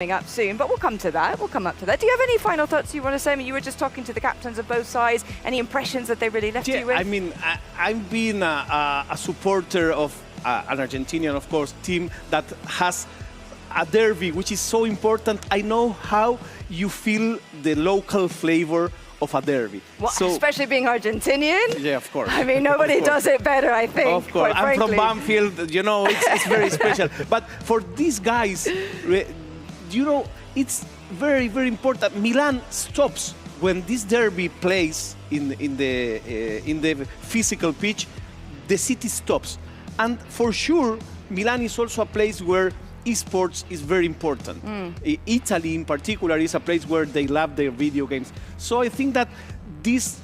coming up soon, but we'll come to that. We'll come up to that. Do you have any final thoughts you want to say? I mean, you were just talking to the captains of both sides. Any impressions that they really left you with? I mean, I've been a supporter of an Argentinian, of course, team that has a derby, which is so important. I know how you feel the local flavor of a derby. Well, so, especially being Argentinian? Yeah, of course. I mean, nobody does it better, I think. Of course. I'm from Banfield, you know, it's very special. But for these guys, you know, it's very, very important. Milan stops when this derby plays in the physical pitch. The city stops, and for sure, Milan is also a place where esports is very important. Italy, in particular, is a place where they love their video games. So I think that this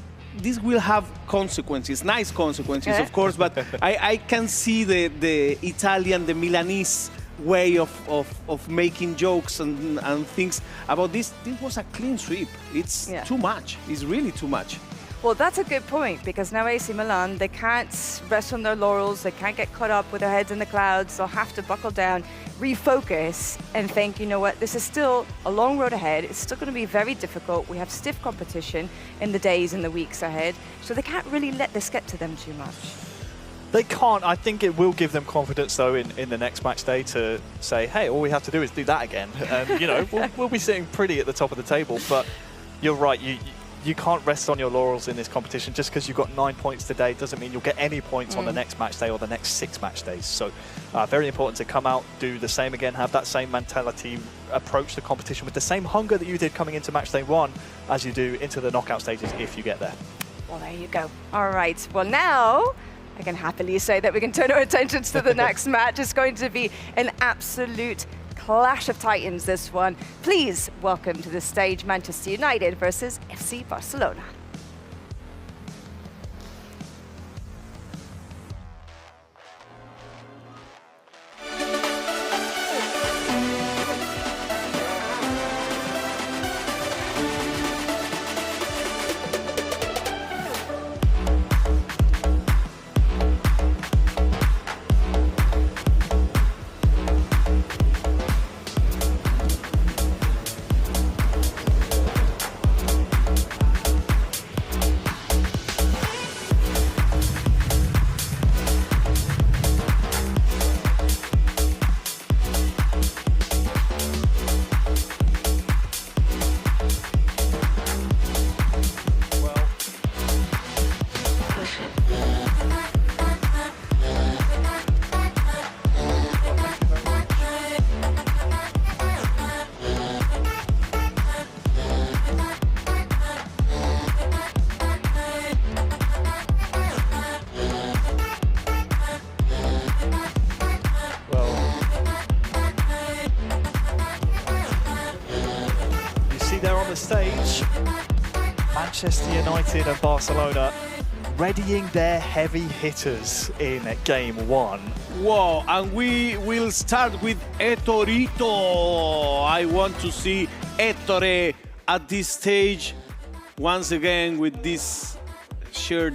will have consequences, nice consequences, of course. But I can see the Italian, the Milanese way of making jokes and things about this. This was a clean sweep. It's too much. It's really too much. Well, that's a good point, because now AC Milan, they can't rest on their laurels. They can't get caught up with their heads in the clouds. They'll have to buckle down, refocus, and think, you know what, this is still a long road ahead. It's still going to be very difficult. We have stiff competition in the days and the weeks ahead. So they can't really let this get to them too much. They can't. I think it will give them confidence, though, in the next match day to say, hey, all we have to do is do that again. And, you know, we'll be sitting pretty at the top of the table. But you're right. You can't rest on your laurels in this competition. Just because you've got 9 points today doesn't mean you'll get any points on the next match day or the next 6 match days. So very important to come out, do the same again, have that same mentality, approach the competition with the same hunger that you did coming into match day 1 as you do into the knockout stages if you get there. Well, there you go. All right. Well, now I can happily say that we can turn our attentions to the next match. It's going to be an absolute clash of titans, this one. Please welcome to the stage Manchester United versus FC Barcelona. There on the stage, Manchester United and Barcelona readying their heavy hitters in game 1. Whoa, and we will start with Etorito. I want to see Ettore at this stage once again with this shirt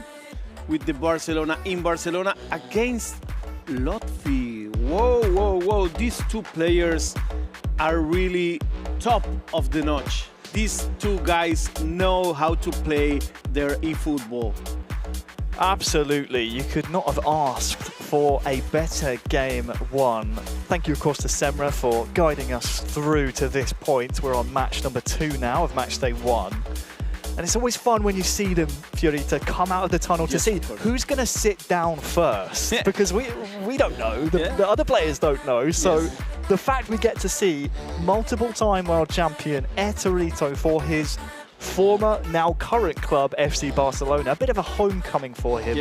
with the Barcelona in Barcelona against Lotfi. Whoa, whoa, whoa, these two players are really top of the notch. These two guys know how to play their eFootball. Absolutely. You could not have asked for a better game 1. Thank you, of course, to Semra for guiding us through to this point. We're on match number 2 now of match day 1. And it's always fun when you see them, Fiorita, come out of the tunnel to see who's going to sit down first. Because we don't know. The other players don't know. So the fact we get to see multiple-time world champion Etorito for his former, now current club, FC Barcelona, a bit of a homecoming for him.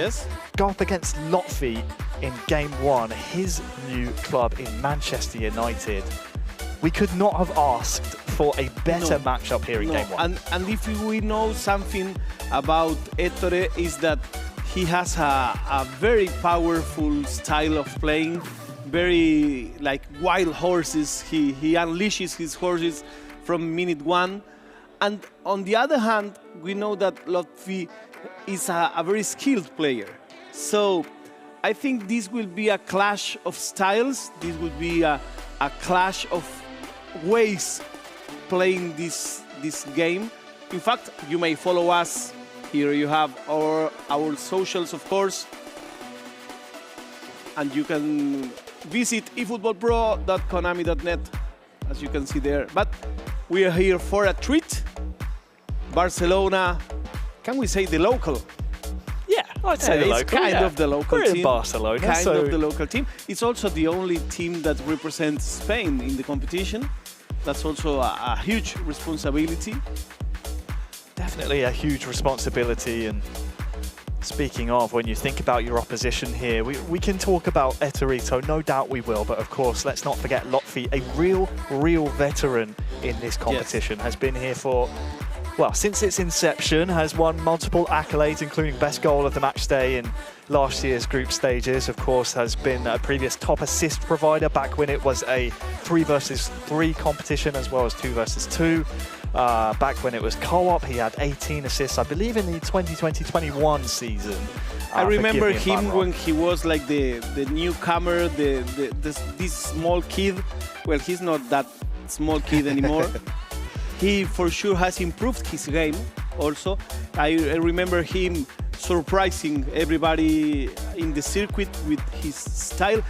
Go up against Lotfi in game 1, his new club in Manchester United. We could not have asked for a better matchup here in game 1. And if we know something about Ettore is that he has a very powerful style of playing, very like wild horses. He unleashes his horses from minute 1. And on the other hand, we know that Lotfi is a very skilled player. So I think this will be a clash of styles. This will be a clash of ways playing this game. In fact, you may follow us. Here you have our socials, of course. And you can visit eFootballPro.konami.net, as you can see there. But we are here for a treat. Barcelona, can we say the local? Yeah, I'd say the it's local. kind of the local We're team. in Barcelona, Kind so of the local team. It's also the only team that represents Spain in the competition. That's also a huge responsibility. definitely a huge responsibility. And speaking of, when you think about your opposition here, we can talk about Etorito, no doubt we will, but of course, let's not forget Lotfi, a real veteran in this competition, has been here for, well, since its inception, has won multiple accolades, including best goal of the match day in last year's group stages. Of course, has been a previous top assist provider back when it was a 3 versus 3 competition, as well as 2 versus 2. Back when it was co-op, he had 18 assists, I believe, in the 2020-21 season. I remember him when he was like the newcomer, this small kid. Well, he's not that small kid anymore. He for sure has improved his game also. I remember him surprising everybody in the circuit with his style.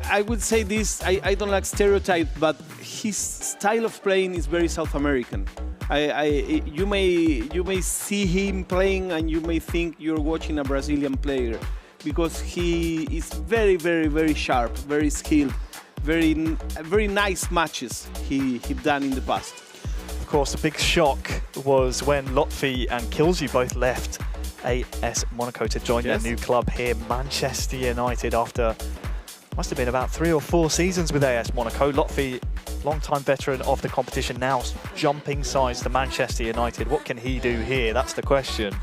I would say this, I don't like stereotype, but his style of playing is very South American. You may see him playing and you may think you're watching a Brazilian player, because he is very sharp, very skilled, very nice matches he done in the past. Of course, the big shock was when Lotfi and Kilsey both left AS Monaco to join their new club here, Manchester United, after must have been about 3 or 4 seasons with AS Monaco. Lotfi, long-time veteran of the competition, now jumping sides to Manchester United. What can he do here? That's the question.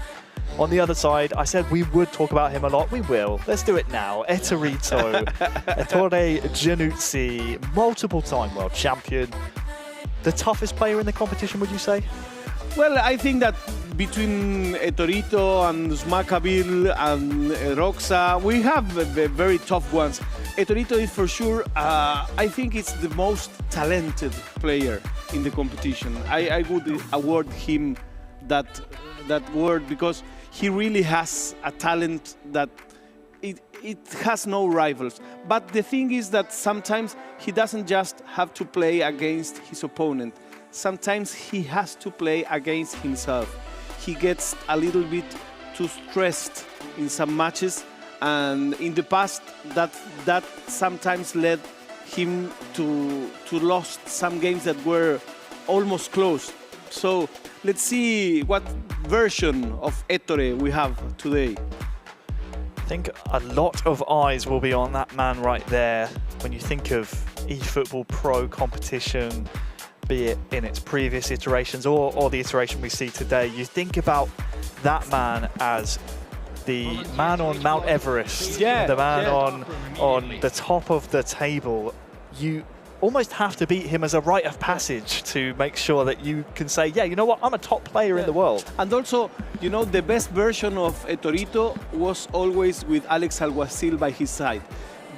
On the other side, I said we would talk about him a lot. We will. Let's do it now. Etorito, Ettore Giannuzzi, multiple-time world champion. The toughest player in the competition, would you say? Well, I think that between Etorito and Smakaville and Roxa, we have very tough ones. Etorito is for sure, I think it's the most talented player in the competition. I would award him that word, because he really has a talent that it has no rivals. But the thing is that sometimes he doesn't just have to play against his opponent. Sometimes he has to play against himself. He gets a little bit too stressed in some matches, and in the past that sometimes led him to lost some games that were almost close. So let's see what version of Ettore we have today. I think a lot of eyes will be on that man right there. When you think of eFootball Pro competition, be it in its previous iterations or the iteration we see today, you think about that man as the man on Mount Everest, the man on the top of the table. You almost have to beat him as a rite of passage to make sure that you can say, yeah, you know what, I'm a top player in the world. And also, you know, the best version of Etorito was always with Alex Alguacil by his side.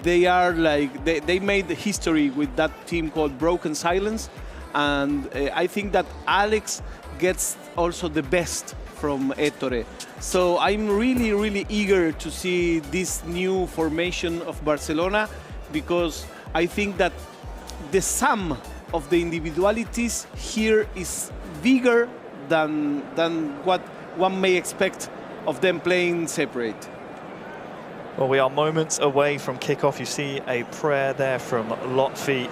They are like, they made history with that team called Broken Silence. And I think that Alex gets also the best from Ettore. So I'm really eager to see this new formation of Barcelona, because I think that the sum of the individualities here is bigger than what one may expect of them playing separate. Well, we are moments away from kickoff. You see a prayer there from Lotfi.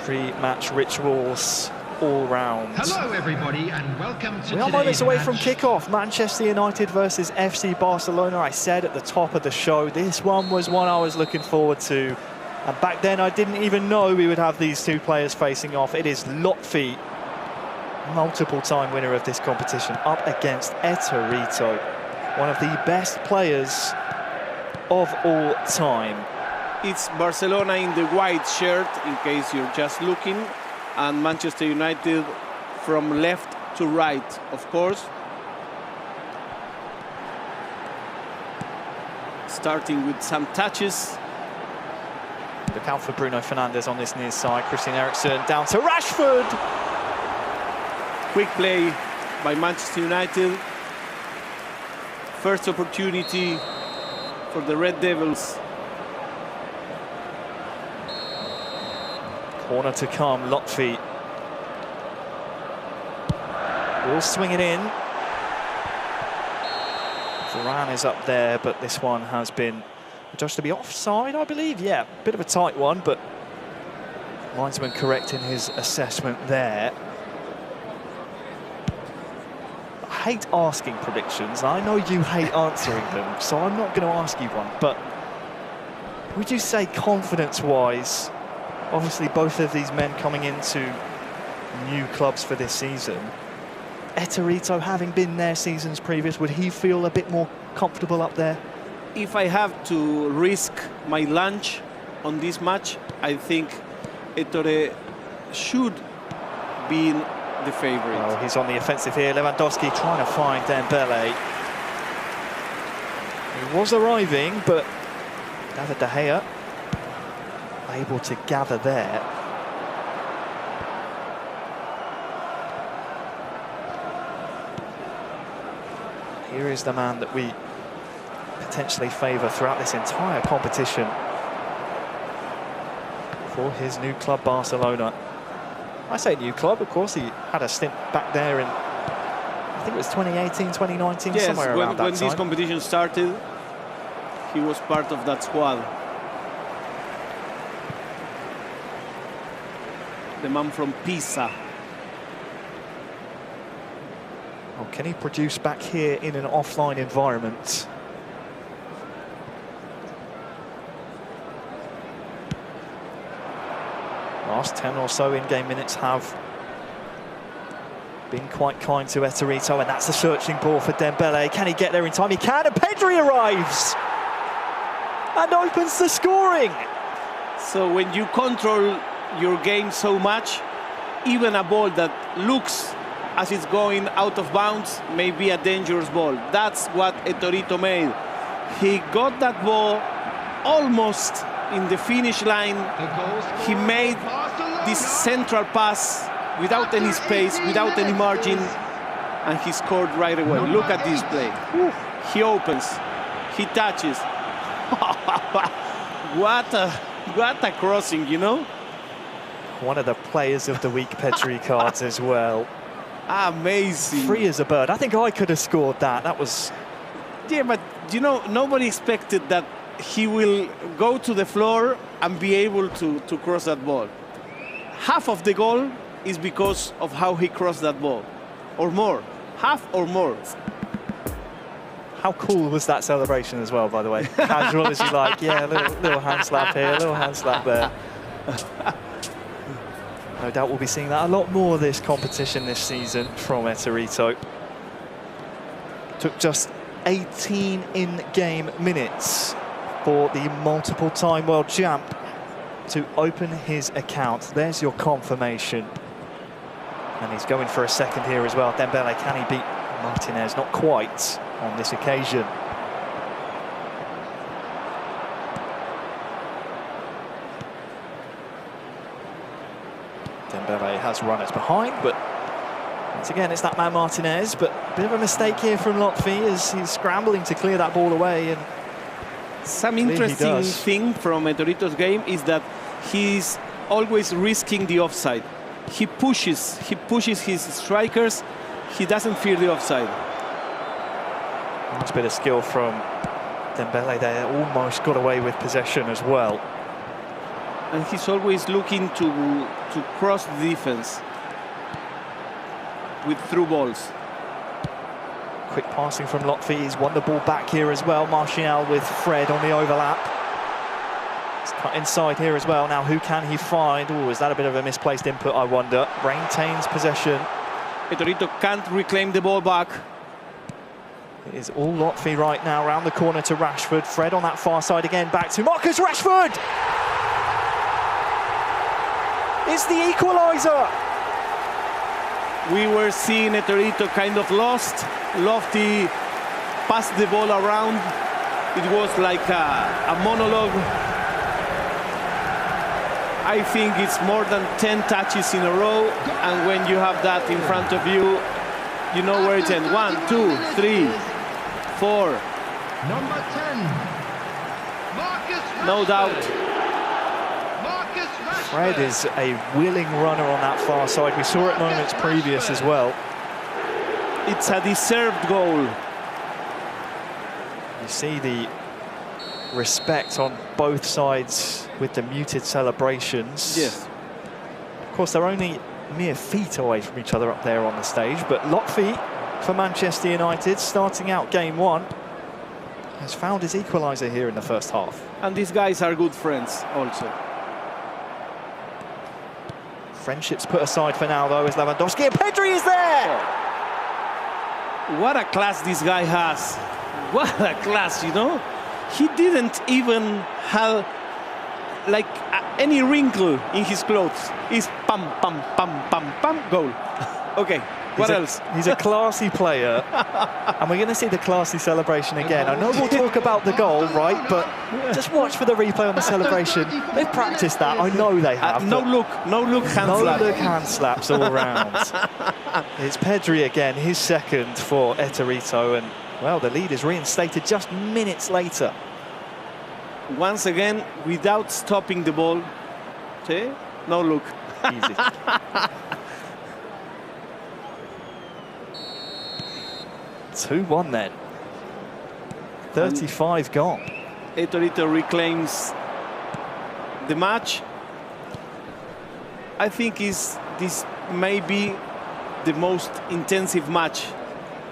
Pre-match rituals all round. Hello everybody and welcome to We are moments away from kickoff. Manchester United versus FC Barcelona. I said at the top of the show, this one was one I was looking forward to. And back then I didn't even know we would have these two players facing off. It is Lotfi, multiple-time winner of this competition, up against Etorito, one of the best players of all time. It's Barcelona in the white shirt, in case you're just looking, and Manchester United from left to right, of course. Starting with some touches. The Look out for Bruno Fernandes on this near side. Christian Eriksen down to Rashford. Quick play by Manchester United. First opportunity for the Red Devils. Corner to come, Lotfi will swing it in. Varane is up there, but this one has been judged to be offside, I believe. Yeah, bit of a tight one, but linesman correct in his assessment there. I hate asking predictions. I know you hate answering them, so I'm not going to ask you one. But would you say confidence-wise, obviously both of these men coming into new clubs for this season, Eterito, having been there seasons previous, would he feel a bit more comfortable up there? If I have to risk my lunch on this match, I think Ettore should be the favourite. Well, he's on the offensive here. Lewandowski trying to find Dembele. He was arriving, but David De Gea able to gather there. Here is the man that we potentially favour throughout this entire competition for his new club, Barcelona. I say new club, of course, he had a stint back there in, I think it was 2018, 2019, yes, somewhere around that time. When this competition started, he was part of that squad. The man from Pisa. Oh, can he produce back here in an offline environment? Last 10 or so in-game minutes have been quite kind to Eterito, and that's the searching ball for Dembele. Can he get there in time? He can, and Pedri arrives and opens the scoring. So when you control your game so much, even a ball that looks as it's going out of bounds may be a dangerous ball. That's what Etorito made. He got that ball almost in the finish line. He made this central pass without any space, without any margin, and he scored right away. Look at this play. He opens, he touches. What a crossing, you know? One of the players of the week Pedri cards as well. Amazing. Free as a bird. I think I could have scored that. That was... Yeah, but, you know, nobody expected that he will go to the floor and be able to cross that ball. Half of the goal is because of how he crossed that ball. Or more. Half or more. How cool was that celebration as well, by the way? Casual as you like. Yeah, a little hand slap here, a little hand slap there. No doubt we'll be seeing that a lot more this competition this season from Eterito. Took just 18 in-game minutes for the multiple-time world champ to open his account. There's your confirmation. And he's going for a second here as well. Dembele, can he beat Martinez? Not quite on this occasion. Dembele has runners behind, but once again, it's that man Martinez. But a bit of a mistake here from Lotfi as he's scrambling to clear that ball away. And some interesting thing from Etorito's game is that he's always risking the offside. He pushes his strikers. He doesn't fear the offside. Nice bit of skill from Dembele there. Almost got away with possession as well. And he's always looking to cross the defense with through balls. Quick passing from Lotfi. He's won the ball back here as well. Martial with Fred on the overlap. He's cut inside here as well. Now, who can he find? Oh, is that a bit of a misplaced input, I wonder? Maintains possession. Etorito can't reclaim the ball back. It is all Lotfi right now. Round the corner to Rashford. Fred on that far side again. Back to Marcus Rashford! It's the equaliser! We were seeing Etorito kind of lost. Lofty passed the ball around. It was like a monologue. I think it's more than 10 touches in a row, and when you have that in front of you, you know where it ends. 1, 2, 3, 4. Number 10, Marcus No Rashford. doubt. Marcus Rashford. Fred is a willing runner on that far side. We saw it moments previous as well. It's a deserved goal. You see the respect on both sides with the muted celebrations. Yes. Of course, they're only mere feet away from each other up there on the stage, but Lotfi for Manchester United, starting out game one, has found his equaliser here in the first half. And these guys are good friends also. Friendships put aside for now, though, as Lewandowski, and Pedri is there! What a class this guy has. What a class, you know? He didn't even have like any wrinkle in his clothes. He's pam, pam, pam, pam, pam, goal. Okay, what else? He's a classy player, and we're going to see the classy celebration again. I know we'll talk about the goal, right? But just watch for the replay on the celebration. They've practiced that, I know they have. No look, hand slap. No look hand slaps all around. It's Pedri again, his second for Eterito, and well, the lead is reinstated just minutes later. Once again, without stopping the ball. See? No look. Easy. Two-1 then. 35 gone. Etorito reclaims the match. I think this may be the most intensive match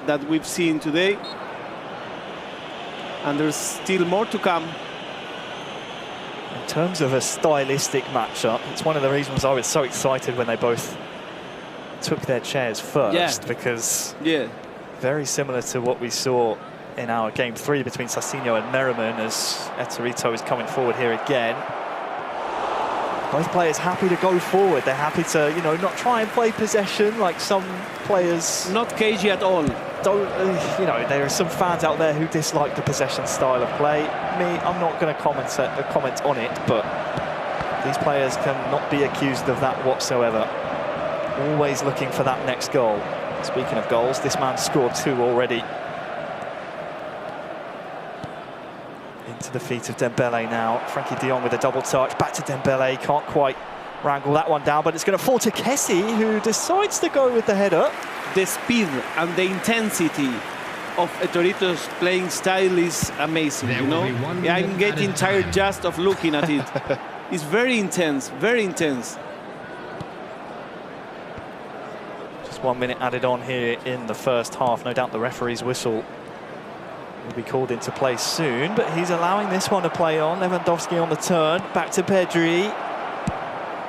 that we've seen today. And there's still more to come. In terms of a stylistic matchup, it's one of the reasons I was so excited when they both took their chairs first, because very similar to what we saw in our game 3 between Sassinho and Merriman, as Eterito is coming forward here again. Both players happy to go forward. They're happy to, you know, not try and play possession like some players. Not cagey at all. Don't, you know, there are some fans out there who dislike the possession style of play. Me, I'm not going to comment on it, but these players cannot be accused of that whatsoever. Always looking for that next goal. Speaking of goals, this man scored 2 already. Into the feet of Dembele now. Frankie de Jong with a double touch. Back to Dembele. Can't quite wrangle that one down, but it's going to fall to Kessie, who decides to go with the header. The speed and the intensity of Etorito's playing style is amazing, you know? I'm getting tired just of looking at it. It's very intense, very intense. Just 1 minute added on here in the first half. No doubt the referee's whistle will be called into play soon, but he's allowing this one to play on. Lewandowski on the turn, back to Pedri.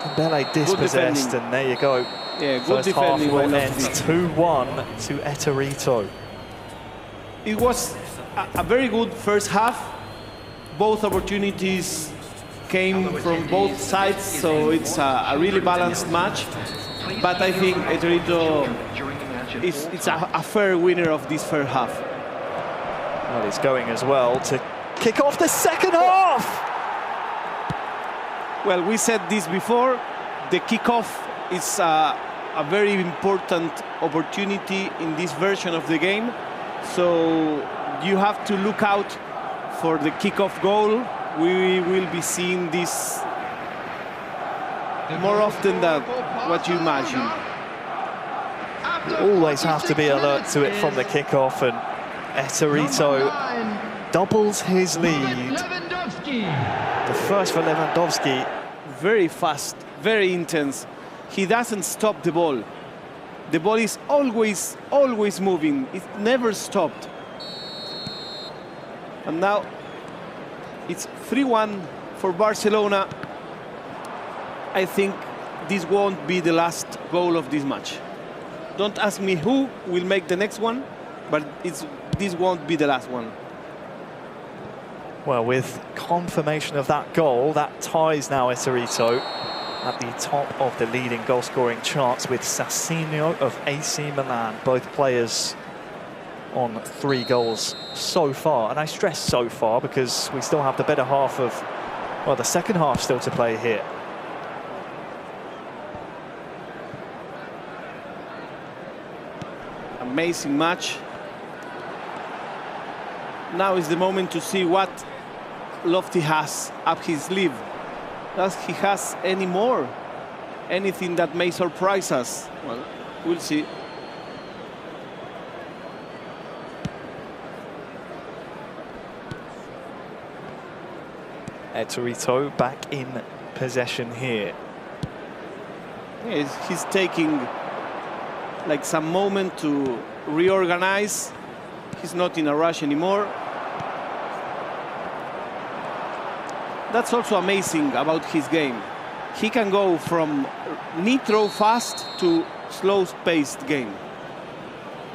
Dembele dispossessed, and there you go. Yeah, good first half defending. will end 2-1 to Eterito. It was a very good first half. Both opportunities came from both sides, so it's a really balanced match. But I think Eterito is a fair winner of this first half. Well, it's going as well to kick off the second half. Well, we said this before. The kickoff is a very important opportunity in this version of the game. So you have to look out for the kickoff goal. We will be seeing this more often than what you imagine. You always have to be alert to it from the kickoff, and Eterito doubles his lead. The first for Lewandowski. Very fast, very intense. He doesn't stop the ball. The ball is always moving. It never stopped. And now it's 3-1 for Barcelona. I think this won't be the last goal of this match. Don't ask me who will make the next one, but this won't be the last one. Well, with confirmation of that goal, that ties now Eterito at the top of the leading goal-scoring charts with Sassinho of AC Milan. Both players on 3 goals so far. And I stress so far because we still have the better half of, well, the second half still to play here. Amazing match. Now is the moment to see what Lofty has up his sleeve. Does he has any more? Anything that may surprise us? Well, we'll see. Etorito back in possession here. Yeah, he's taking like some moment to reorganize. He's not in a rush anymore. That's also amazing about his game. He can go from nitro fast to slow-paced game.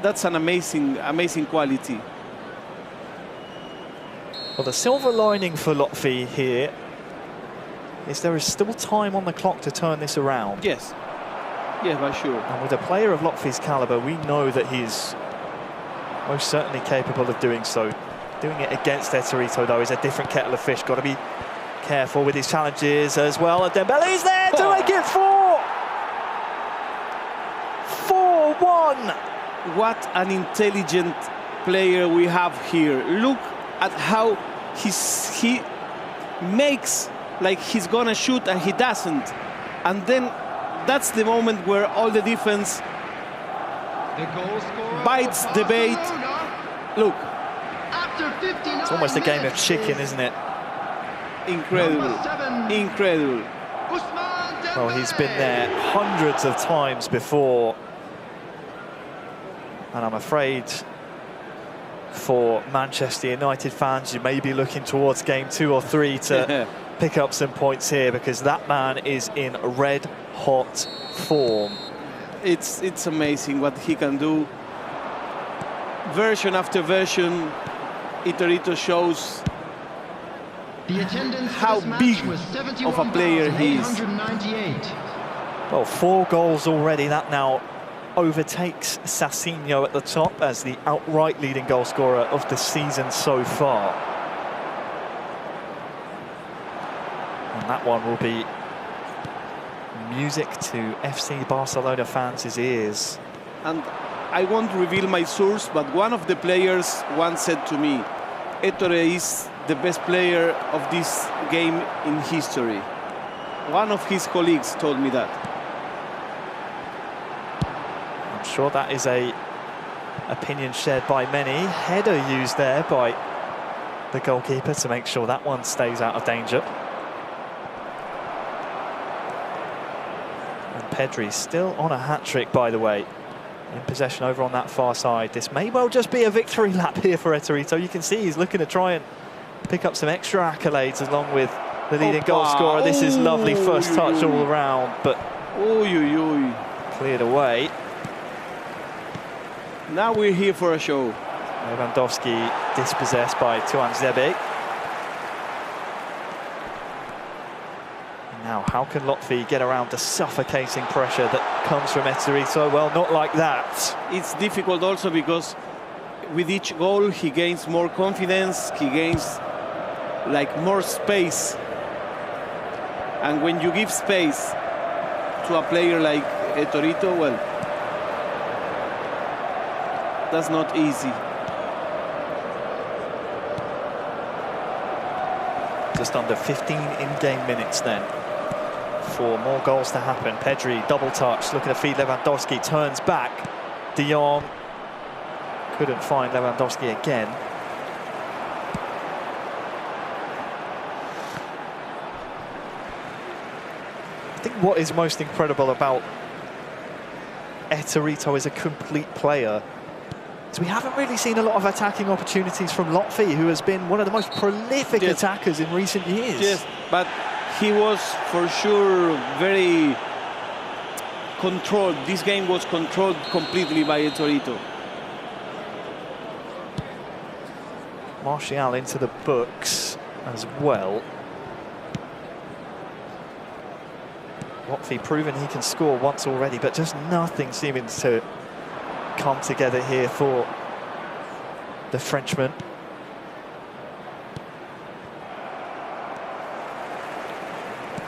That's an amazing quality. Well, the silver lining for Lotfi here is there is still time on the clock to turn this around. Yes. Yeah, for sure. And with a player of Lotfi's caliber, we know that he's most certainly capable of doing so. Doing it against Etorito, though, is a different kettle of fish. Got to be careful with his challenges as well. And Dembele's there to make it 4-1. What an intelligent player we have here. Look at how he makes like he's gonna shoot and he doesn't. And then that's the moment where all the defense bites the bait. Look. It's almost a game of chicken, isn't it? Incredible. Incredible. Well, he's been there hundreds of times before. And I'm afraid for Manchester United fans, you may be looking towards game 2 or 3 to pick up some points here, because that man is in red-hot form. It's amazing what he can do. Version after version, Etorito shows how big of a player he is. Well, 4 goals already. That now overtakes Sassinho at the top as the outright leading goal scorer of the season so far. And that one will be music to FC Barcelona fans' ears. And I won't reveal my source, but one of the players once said to me, Ettore is the best player of this game in history. One of his colleagues told me that. I'm sure that is a opinion shared by many. Header used there by the goalkeeper to make sure that one stays out of danger. And Pedri still on a hat-trick, by the way. In possession over on that far side. This may well just be a victory lap here for Etorito. You can see he's looking to try and pick up some extra accolades along with the leading goal scorer. This is lovely first touch all around, but cleared away. Now we're here for a show. Lewandowski dispossessed by Tuan Zebek. Now, how can Lotfi get around the suffocating pressure that comes from Etorito? Well, not like that. It's difficult also because with each goal he gains more confidence, he gains like more space. And when you give space to a player like Etorito, well, that's not easy. Just under 15 in-game minutes then. 4 more goals to happen. Pedri, double touch, looking to feed Lewandowski, turns back. De Jong couldn't find Lewandowski again. I think what is most incredible about Etorito is a complete player. So we haven't really seen a lot of attacking opportunities from Lotfi, who has been one of the most prolific attackers in recent years. Yes, but he was for sure very controlled. This game was controlled completely by Etorito. Martial into the books as well. Lotfi proven he can score once already, but just nothing seeming to come together here for the Frenchman.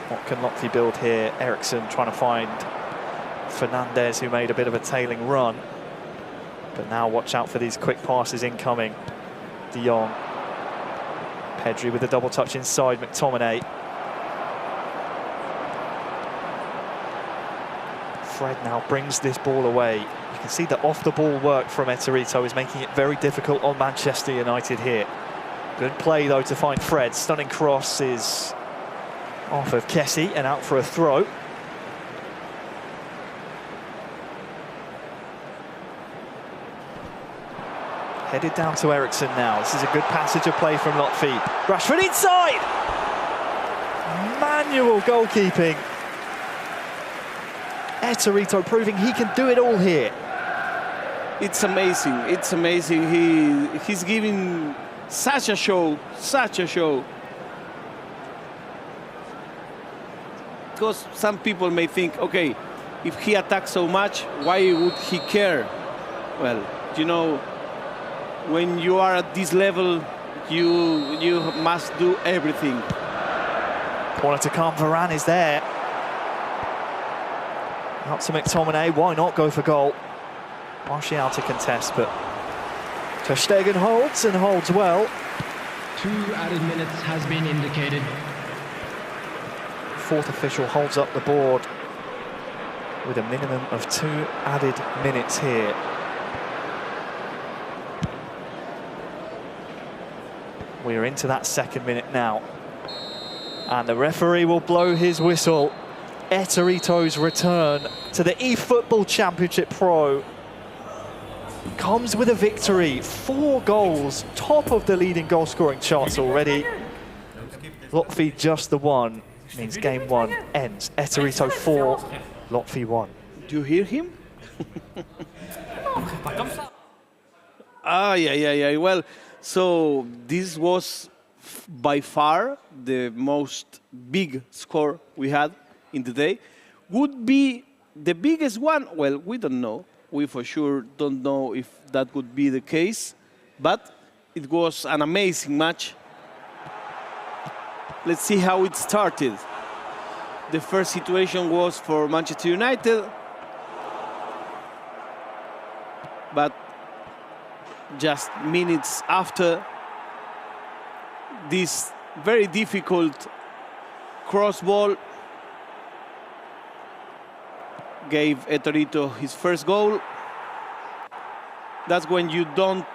What can Lotfi build here? Eriksson trying to find Fernandez, who made a bit of a tailing run. But now watch out for these quick passes incoming. De Jong. Pedri with a double touch inside McTominay. Fred now brings this ball away. You can see the off-the-ball work from Eterito is making it very difficult on Manchester United here. Good play, though, to find Fred. Stunning cross is off of Kessie and out for a throw. Headed down to Ericsson now. This is a good passage of play from Lotfi. Rashford inside! Manual goalkeeping. Eterito proving he can do it all here. It's amazing. It's amazing. He's giving such a show, such a show. Because some people may think, okay, if he attacks so much, why would he care? Well, you know, when you are at this level, you must do everything. Corner to come. Varane is there. Up to McTominay, why not go for goal? Martial to contest, but Ter Stegen holds and holds well. 2 added minutes has been indicated. Fourth official holds up the board with a minimum of 2 added minutes here. We're into that second minute now. And the referee will blow his whistle. Eterito's return to the eFootball Championship Pro comes with a victory. 4 goals, top of the leading goal-scoring charts already. Lotfi just the one, means game 1 ends. Eterito 4, Lotfi 1. Do you hear him? Yeah. Well, so this was by far the most big score we had in the day. Would be the biggest one? Well, we don't know. We for sure don't know if that would be the case, but it was an amazing match. Let's see how it started. The first situation was for Manchester United, but just minutes after, this very difficult cross ball gave Eterito his first goal. That's when you don't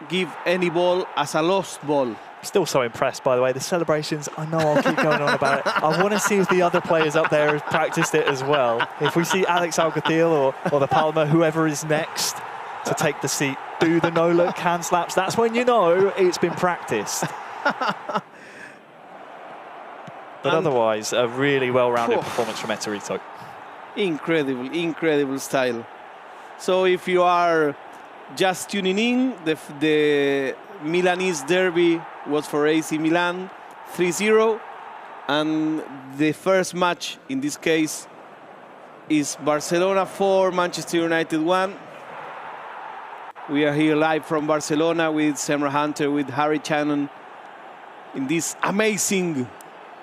give any ball as a lost ball. Still so impressed, by the way. The celebrations, I know I'll keep going on about it. I want to see if the other players up there have practiced it as well. If we see Alex Alguacil or the Palmer, whoever is next to take the seat, do the no-look hand slaps, that's when you know it's been practiced. But otherwise, a really well-rounded performance from Eterito. Incredible, incredible style. So if you are just tuning in, the Milanese derby was for AC Milan 3-0, and the first match in this case is Barcelona 4, Manchester United 1. We are here live from Barcelona with Semra Hunter, with Harry Channon in this amazing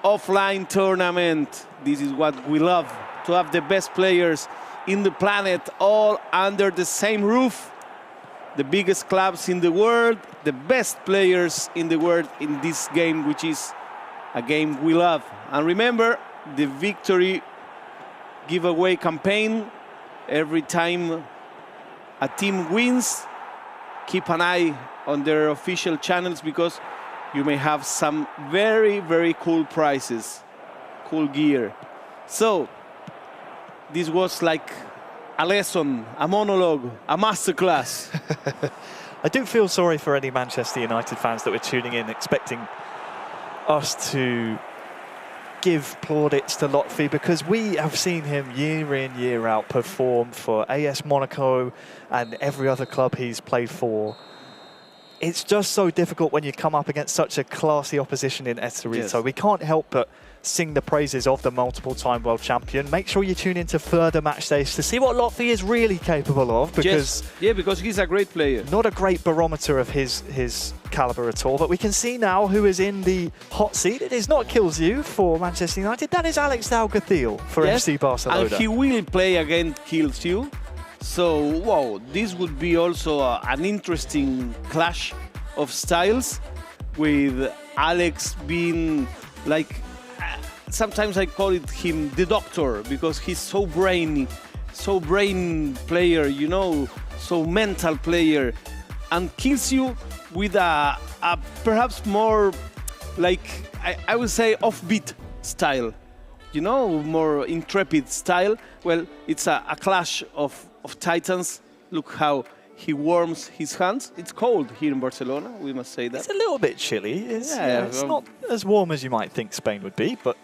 offline tournament. This is what we love, to have the best players in the planet all under the same roof. The biggest clubs in the world, the best players in the world in this game, which is a game we love. And remember, the victory giveaway campaign. Every time a team wins, keep an eye on their official channels, because you may have some very, very cool prizes, cool gear. So, this was like a lesson, a monologue, a masterclass. I do feel sorry for any Manchester United fans that were tuning in expecting us to give plaudits to Lotfi, because we have seen him year in, year out perform for AS Monaco and every other club he's played for. It's just so difficult when you come up against such a classy opposition in Eterito. Yes. We can't help but sing the praises of the multiple-time world champion. Make sure you tune into further match days to see what Lotfi is really capable of, because because he's a great player. not a great barometer of his caliber at all. But we can see now who is in the hot seat. It is not kills you for Manchester United. That is Alex Alguacil for FC Barcelona. And he will play against kills you. So, wow, this would be also an interesting clash of styles, with Alex being like, sometimes I call him the doctor, because he's so brainy, so brain player, you know, so mental player, and kills you with a perhaps more like, I would say, offbeat style, you know, more intrepid style. Well, it's a clash of titans. Look how he warms his hands. It's cold here in Barcelona, we must say that. It's a little bit chilly. It's Yeah, not as warm as you might think Spain would be, but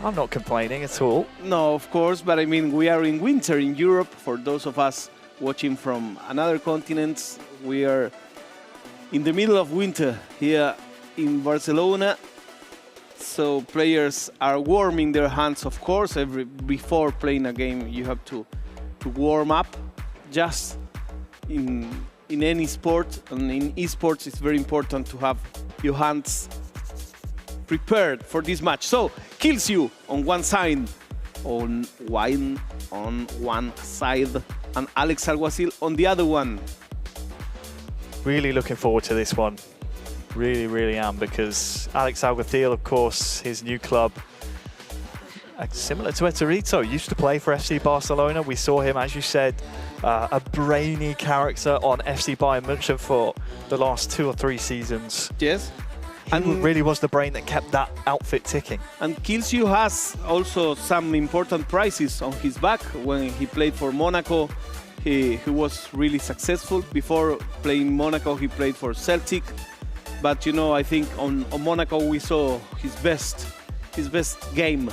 I'm not complaining at all. No, of course, but I mean, we are in winter in Europe. For those of us watching from another continent, we are in the middle of winter here in Barcelona. So players are warming their hands, of course. Before playing a game, you have to warm up. Just in any sport, and in esports, it's very important to have your hands prepared for this match. So, kills you on one side, on one side, and Alex Alguacil on the other one. Really looking forward to this one. Really, really am, because Alex Alguacil, of course, his new club, similar to Eterito, used to play for FC Barcelona. We saw him, as you said, a brainy character on FC Bayern München for the last 2 or 3 seasons. Yes. He really was the brain that kept that outfit ticking. And Kilsiu has also some important prizes on his back. When he played for Monaco, he was really successful. Before playing Monaco, he played for Celtic. But you know, I think on Monaco we saw his best game.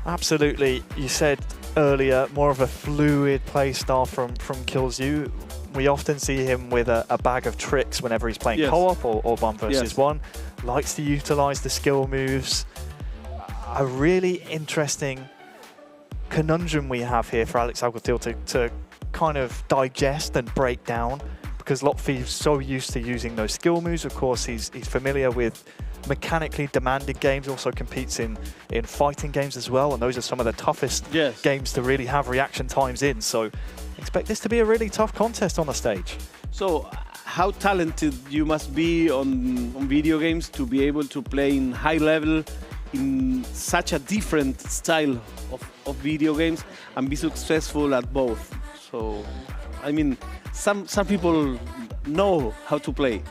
Absolutely. You said earlier, more of a fluid play style from Kilsiu. We often see him with a bag of tricks whenever he's playing co-op or 1 versus 1. Likes to utilize the skill moves. A really interesting conundrum we have here for Alex Alguacil to kind of digest and break down, because Lotfi is so used to using those skill moves. Of course, he's familiar with mechanically demanding games, also competes in fighting games as well, and those are some of the toughest games to really have reaction times in. So expect this to be a really tough contest on the stage. So how talented you must be on video games to be able to play in high level in such a different style of video games and be successful at both. So I mean, some people know how to play.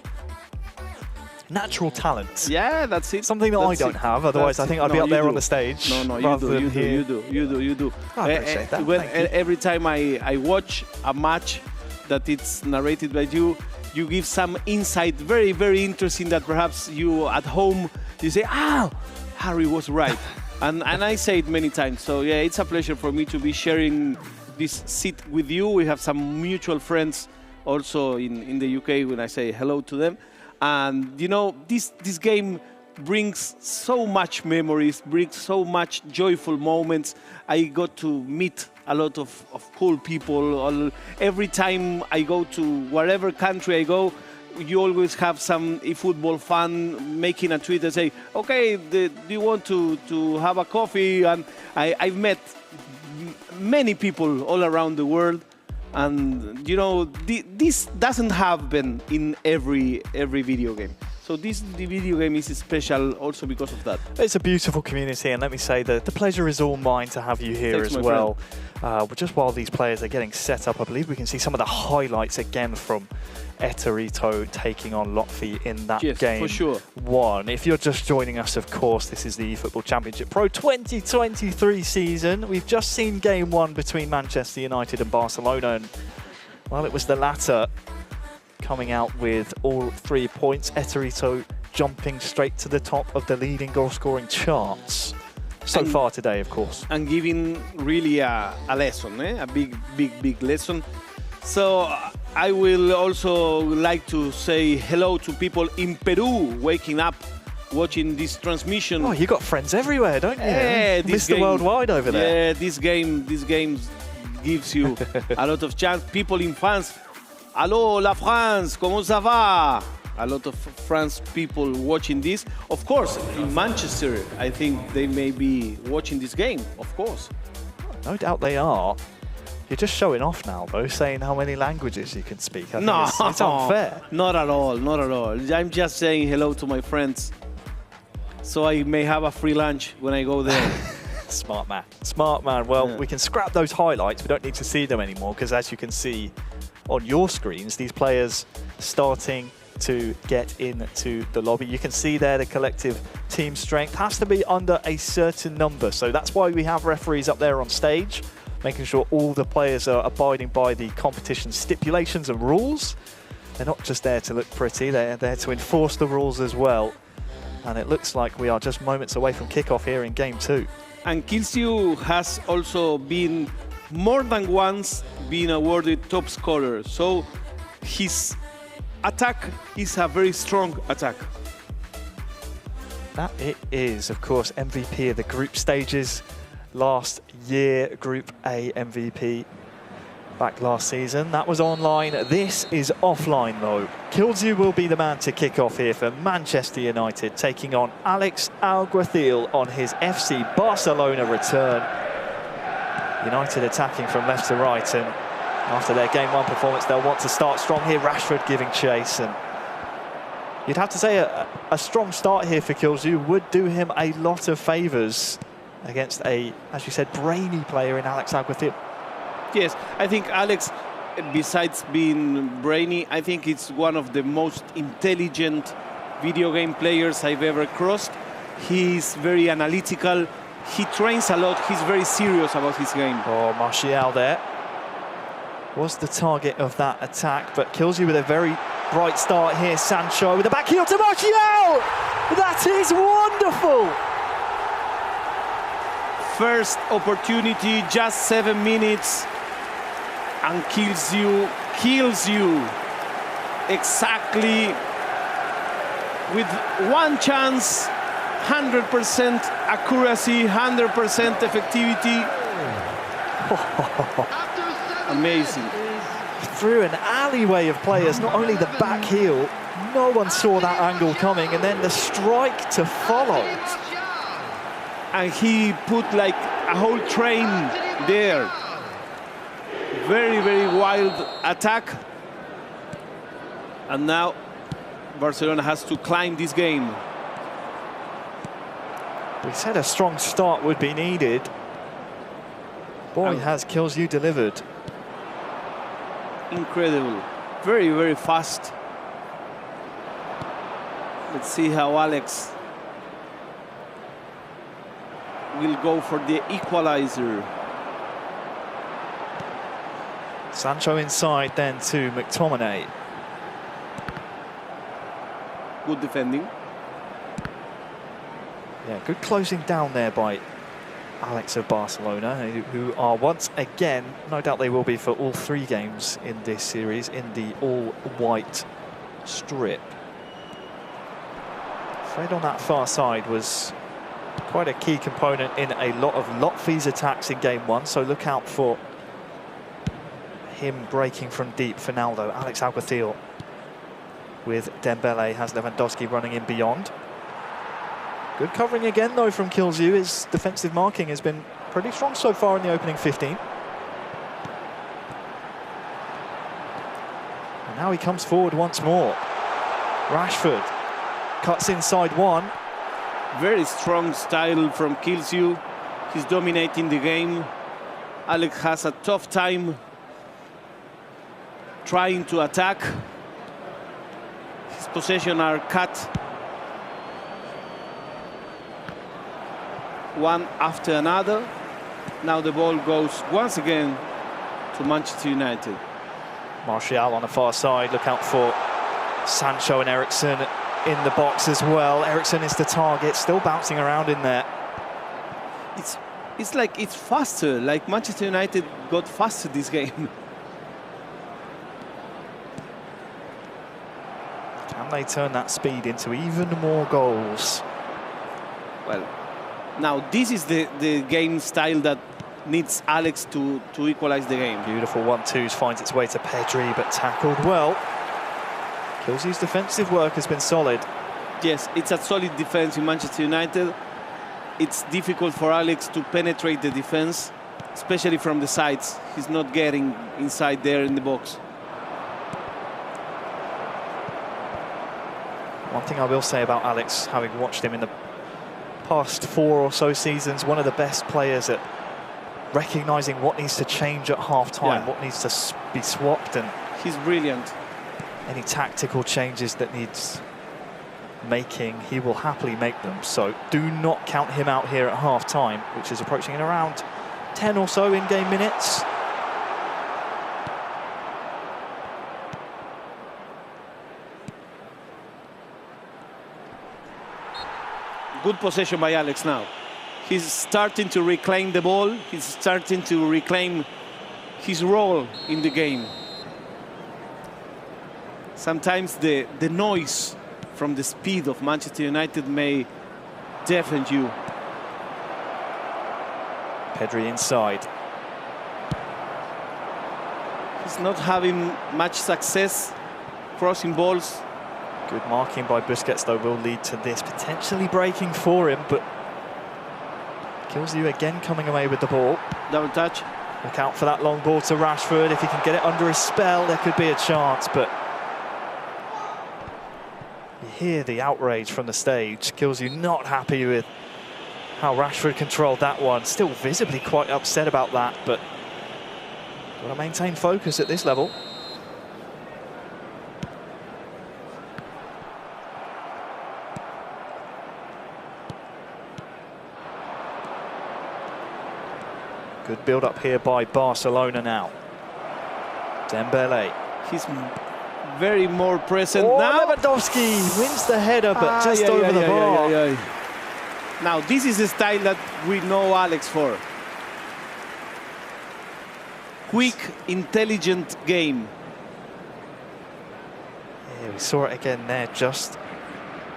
Natural talent. Yeah, that's it. Something that I don't have. Otherwise, I think I'd be up there on the stage. No, you do. I appreciate that. Every time I watch a match that it's narrated by you, you give some insight, very, very interesting, that perhaps you at home, you say, "Ah, Harry was right." and I say it many times. So yeah, it's a pleasure for me to be sharing this seat with you. We have some mutual friends also in the UK, when I say hello to them. And you know, this game brings so much memories, brings so much joyful moments. I got to meet a lot of cool people. Every time I go to whatever country I go, you always have some eFootball fan making a tweet and say, okay, do you want to have a coffee? And I've met many people all around the world. And you know, this doesn't happen in every video game. So the video game is special also because of that. It's a beautiful community, and let me say that the pleasure is all mine to have you here as well. Just while these players are getting set up, I believe we can see some of the highlights again from Eterito taking on Lotfi in that game. For sure. 1. If you're just joining us, of course, this is the eFootball Championship Pro 2023 season. We've just seen game 1 between Manchester United and Barcelona, and well, it was the latter coming out with all 3 points. Eterito jumping straight to the top of the leading goal-scoring charts so far today, of course. And giving really a lesson, a big lesson. So I will also like to say hello to people in Peru waking up, watching this transmission. Oh, you got friends everywhere, don't you? Yeah, Mr. Worldwide over there. Yeah, this game gives you a lot of chance. People in France, Allô, la France, comment ça va? A lot of France people watching this. Of course, in Manchester, I think they may be watching this game, of course. No doubt they are. You're just showing off now, though, saying how many languages you can speak. I think No, it's unfair. Not at all, not at all. I'm just saying hello to my friends, so I may have a free lunch when I go there. Smart man. Smart man. Well, Yeah. we can scrap those highlights. We don't need to see them anymore because, as you can see on your screens, these players starting to get into the lobby. You can see there the collective team strength has to be under a certain number. So that's why we have referees up there on stage, making sure all the players are abiding by the competition stipulations and rules. They're not just there to look pretty, they're there to enforce the rules as well. And it looks like we are just moments away from kickoff here in game 2. And Kilsiu has also been more than once been awarded top scorer. So his attack is a very strong attack. That it is, of course, MVP of the group stages last year, Group A MVP back last season. That was online. This is offline, though. Kilsiu will be the man to kick off here for Manchester United, taking on Alex Alguacil on his FC Barcelona return. United attacking from left to right, and after their Game 1 performance, they'll want to start strong here. Rashford giving chase, and you'd have to say a strong start here for Kilsiu would do him a lot of favours against a, as you said, brainy player in Alex Alguacil. Yes, I think Alex, besides being brainy, I think it's one of the most intelligent video game players I've ever crossed. He's very analytical. He trains a lot. He's very serious about his game. Oh, Martial there was the target of that attack, but Kilsiu with a very bright start here. Sancho with a back heel to Martial! That is wonderful! First opportunity, just 7 minutes, and Kilsiu kills you exactly with one chance, 100% accuracy, 100% effectivity. Amazing. Through an alleyway of players, not only the back heel, no one saw that angle coming, and then the strike to follow. And he put like a whole train there. Very, very wild attack. And now Barcelona has to climb this game. We said a strong start would be needed. Boy, has Kilsiu delivered. Incredible. Very, very fast. Let's see how Alex will go for the equalizer. Sancho inside then to McTominay. Good defending. Yeah, good closing down there by Alex of Barcelona, who are once again, no doubt they will be for all 3 games in this series, in the all-white strip. Fred on that far side was quite a key component in a lot of Lotfi's attacks in Game 1, so look out for him breaking from deep for now, though. Alex Alguacil with Dembele, has Lewandowski running in beyond. Good covering again, though, from Kilsiu. His defensive marking has been pretty strong so far in the opening 15. And now he comes forward once more. Rashford cuts inside one. Very strong style from Kilsiu. He's dominating the game. Alex has a tough time trying to attack. His possession are cut one after another. Now the ball goes once again to Manchester United. Martial on the far side. Look out for Sancho and Eriksen in the box as well. Eriksen is the target, still bouncing around in there. It's like it's faster, like Manchester United got faster this game. Can they turn that speed into even more goals? Well, now this is the game style that needs Alex to equalize the game. Beautiful 1-2s, finds its way to Pedri, but tackled well. Kilsiu's defensive work has been solid. Yes, it's a solid defense in Manchester United. It's difficult for Alex to penetrate the defense. especially from the sides. He's not getting inside there in the box. One thing I will say about Alex, having watched him in the past 4 or so seasons, one of the best players at recognising what needs to change at half-time, what needs to be swapped, and he's brilliant. Any tactical changes that needs making, he will happily make them. So do not count him out here at half-time, which is approaching in around 10 or so in-game minutes. Good possession by Alex now. He's starting to reclaim the ball. He's starting to reclaim his role in the game. Sometimes the noise from the speed of Manchester United may deafen you. Pedri inside. He's not having much success crossing balls. Good marking by Busquets, though, will lead to this potentially breaking for him, but kills you again coming away with the ball. Double touch. Look out for that long ball to Rashford. If he can get it under his spell, there could be a chance, but you hear the outrage from the stage. Kills you not happy with how Rashford controlled that one. Still visibly quite upset about that, but got to maintain focus at this level. Good build-up here by Barcelona now. Dembele. He's very more present now. Lewandowski wins the header, but just over the bar. Now, this is the style that we know Alex for. Quick, intelligent game. Yeah, we saw it again there, just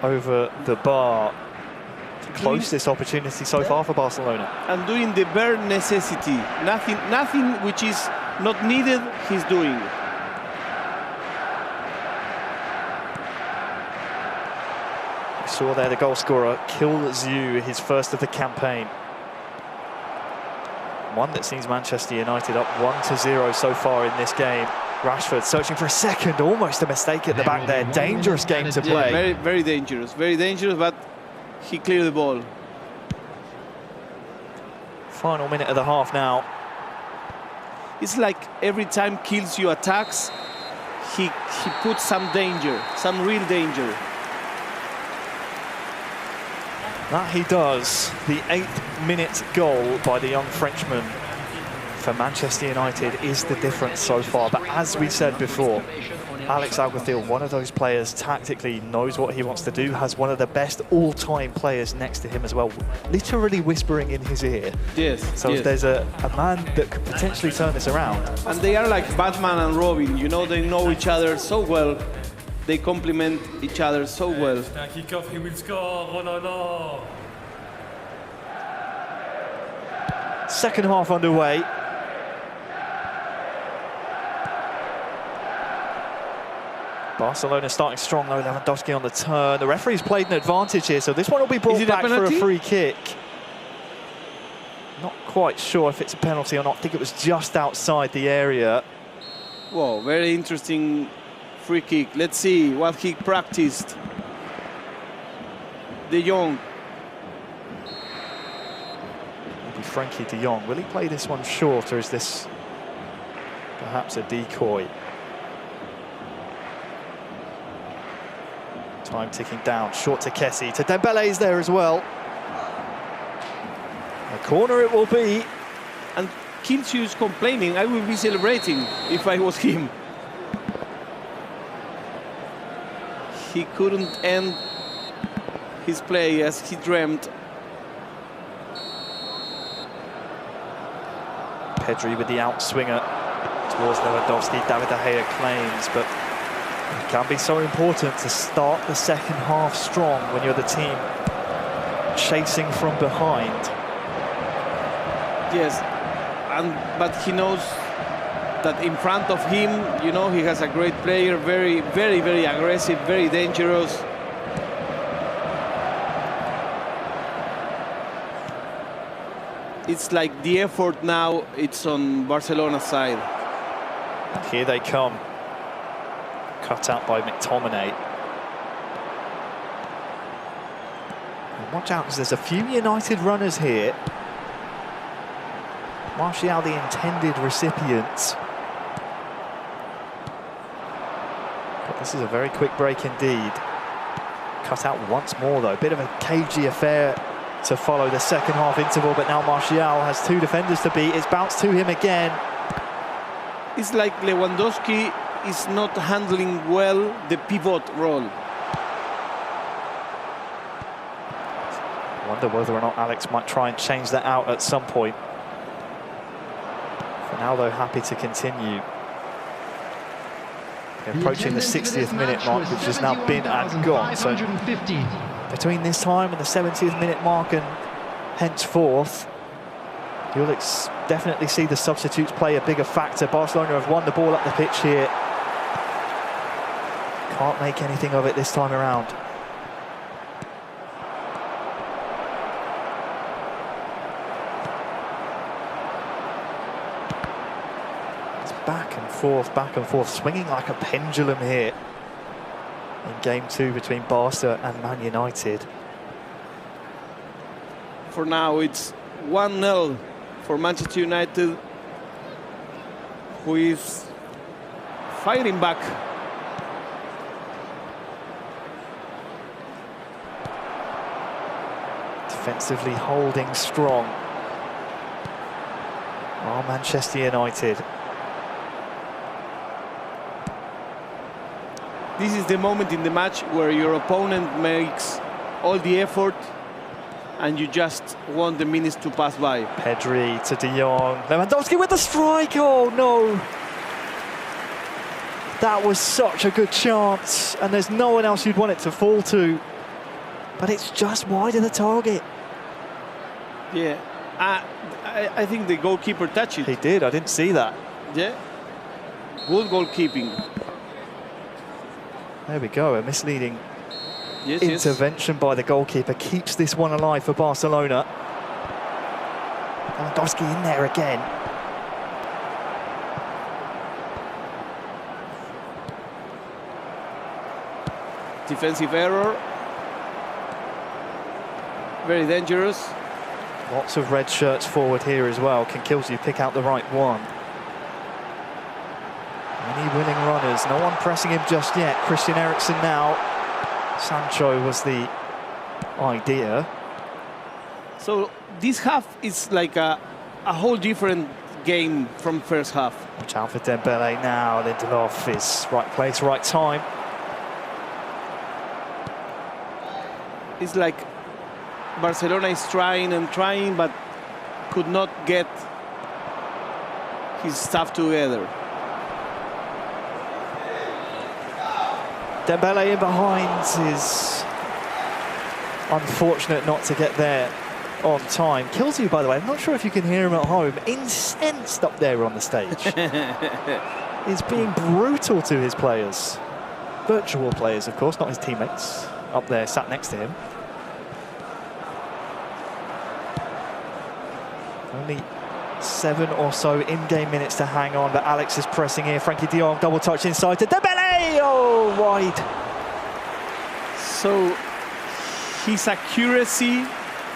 over the bar. Closest opportunity so far for Barcelona. And doing the bare necessity. Nothing which is not needed, he's doing. We saw there the goal scorer kills you, his first of the campaign. One that sees Manchester United up 1-0 so far in this game. Rashford searching for a second, almost a mistake at the back there. Dangerous game to play. Yeah, very, very dangerous, but he cleared the ball. Final minute of the half now. It's like every time Kills you attacks, he puts some danger, some real danger. That he does. The 8th minute goal by the young Frenchman for Manchester United is the difference so far. But as we said before, Alex Alguacil, one of those players, tactically knows what he wants to do, has one of the best all-time players next to him as well, literally whispering in his ear. Yes. So yes. there's a man that could potentially turn this around. And they are like Batman and Robin, you know, they know each other so well. They complement each other so well. Kickoff, he will score. Oh no, no. Second half underway. Barcelona starting strong though, Lewandowski on the turn. The referee's played an advantage here, so this one will be brought back for a free kick. Not quite sure if it's a penalty or not. I think it was just outside the area. Whoa, very interesting free kick. Let's see what he practiced. De Jong. Maybe Frankie de Jong. Will he play this one short, or is this perhaps a decoy? Time ticking down, short to Kessie, to Dembele's there as well. A corner it will be. And Kills you is complaining. I would be celebrating if I was him. He couldn't end his play as he dreamt. Pedri with the outswinger towards Lewandowski. David De Gea claims, but it can be so important to start the second half strong when you're the team chasing from behind. Yes, but he knows that in front of him, you know, he has a great player, very, very, very aggressive, very dangerous. it's like the effort now, it's on Barcelona's side. And here they come. Cut out by McTominay. And watch out, because there's a few United runners here. Martial, the intended recipient. But this is a very quick break indeed. Cut out once more though. Bit of a cagey affair to follow the second half interval, but now Martial has two defenders to beat. It's bounced to him again. It's like Lewandowski is not handling well the pivot role. I wonder whether or not Alex might try and change that out at some point. For now though, happy to continue. Approaching the 60th minute mark, which has now been and gone. So between this time and the 70th minute mark and henceforth, you'll definitely see the substitutes play a bigger factor. Barcelona have won the ball up the pitch here. Can't make anything of it this time around. It's back and forth, swinging like a pendulum here in game 2 between Barca and Man United. For now, it's 1-0 for Manchester United, who is fighting back. Defensively holding strong. Oh, Manchester United. This is the moment in the match where your opponent makes all the effort and you just want the minutes to pass by. Pedri to De Jong. Lewandowski with the strike. Oh, no. That was such a good chance. And there's no one else you'd want it to fall to. But it's just wide of the target. Yeah. I think the goalkeeper touched it. He did. I didn't see that. Yeah. Good goalkeeping. There we go. A misleading Yes, intervention by the goalkeeper keeps this one alive for Barcelona. Lewandowski in there again. Defensive error. Very dangerous. Lots of red shirts forward here as well. Can Kilsey pick out the right one? Any winning runners? No one pressing him just yet. Christian Eriksen now. Sancho was the idea. So this half is like a whole different game from first half. Watch out for Dembele now. Lindelof is right place, right time. It's like Barcelona is trying and trying, but could not get his stuff together. Dembele in behind is unfortunate not to get there on time. Kills you, by the way. I'm not sure if you can hear him at home. Incensed up there on the stage. He's being brutal to his players. Virtual players, of course, not his teammates. Up there, sat next to him. Only 7 or so in-game minutes to hang on, but Alex is pressing here. Frankie de Jong, double touch inside to Dembele! Oh, wide. So his accuracy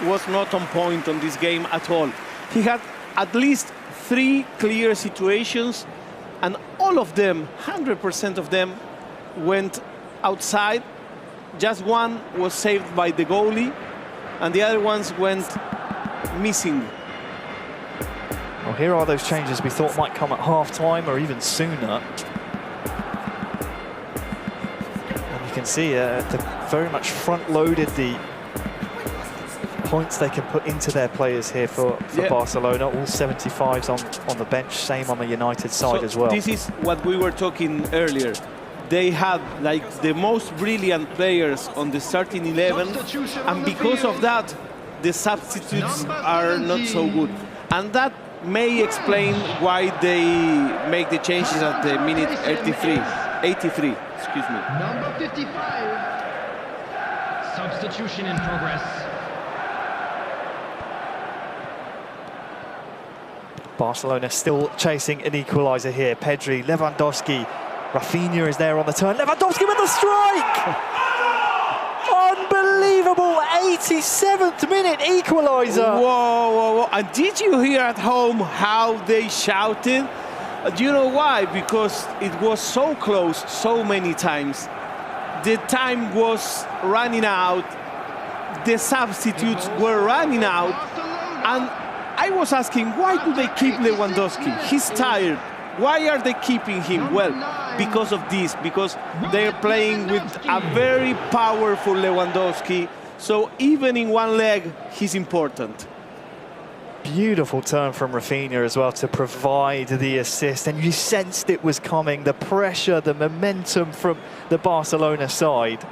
was not on point on this game at all. He had at least 3 clear situations, and all of them, 100% of them, went outside. Just one was saved by the goalie, and the other ones went missing. Well, here are those changes we thought might come at half-time or even sooner. And you can see they're very much front-loaded the points they can put into their players here for Barcelona. All 75s on the bench, same on the United side as well. This is what we were talking earlier. They had like the most brilliant players on the starting 11, and because of that, the substitutes are not so good. And that may explain why they make the changes at the minute 83, excuse me. Number 55. Substitution in progress. Barcelona still chasing an equaliser here. Pedri, Lewandowski, Rafinha is there on the turn. Lewandowski with the strike! Unbelievable 87th minute equaliser. Whoa, whoa, whoa. And did you hear at home how they shouted? Do you know why? Because it was so close so many times. The time was running out. The substitutes were running out. And I was asking, why do they keep Lewandowski? He's tired. Why are they keeping him? Well, because of this, because they're playing with a very powerful Lewandowski. So even in one leg, he's important. Beautiful turn from Rafinha as well to provide the assist. And you sensed it was coming, the pressure, the momentum from the Barcelona side.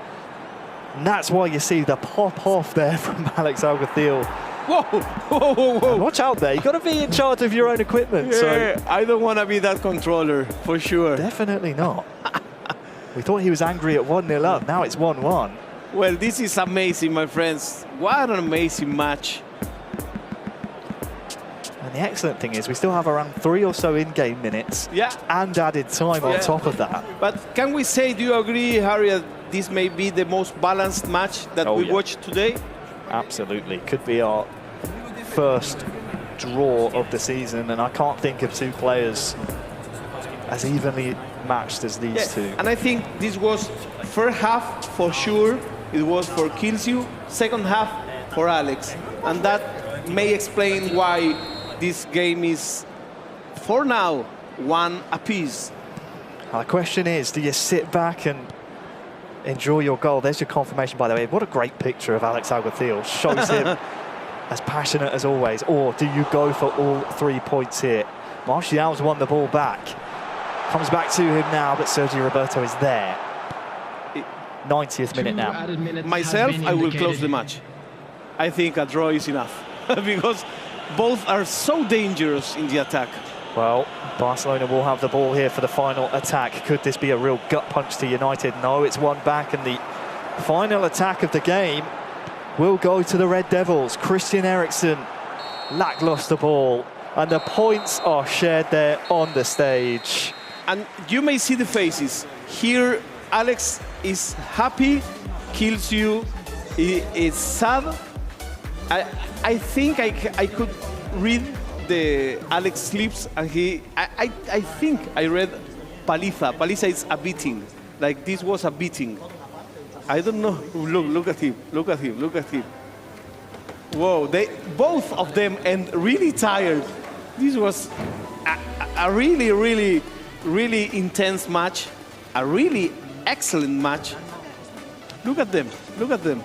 And that's why you see the pop off there from Alex Alguacil. Whoa, whoa, whoa, whoa. Watch out there, you've got to be in charge of your own equipment. Yeah, So I don't want to be that controller, for sure. definitely not. We thought he was angry at 1-0 up, now it's 1-1. Well, this is amazing, my friends. What an amazing match. And the excellent thing is we still have around 3 or so in-game minutes and added time on top of that. But can we say, do you agree, Harry, that this may be the most balanced match that we watched today? Absolutely. Could be our first draw of the season, and I can't think of two players as evenly matched as these two. And I think this was first half for sure. It was for Kilsiu, second half for Alex. And that may explain why this game is, for now, 1 apiece. The question is, do you sit back and enjoy your goal? There's your confirmation, by the way. What a great picture of Alex Alguacil. Shows him as passionate as always. Or do you go for all 3 points here? Martial's won the ball back. Comes back to him now, but Sergio Roberto is there. 90th minute now. Myself, I will close the match. I think a draw is enough. Because both are so dangerous in the attack. Well, Barcelona will have the ball here for the final attack. Could this be a real gut punch to United? No, it's one back, and the final attack of the game will go to the Red Devils. Christian Eriksen, lackluster ball, and the points are shared there on the stage. And you may see the faces. Here, Alex is happy, Kilsiu is sad. I think I could read the Alex lips, and I think I read paliza. Paliza is a beating. Like this was a beating. I don't know. Look at him. Look at him. Look at him. Whoa, both of them and really tired. This was a really, really, really intense match. A really excellent match. Look at them. Look at them.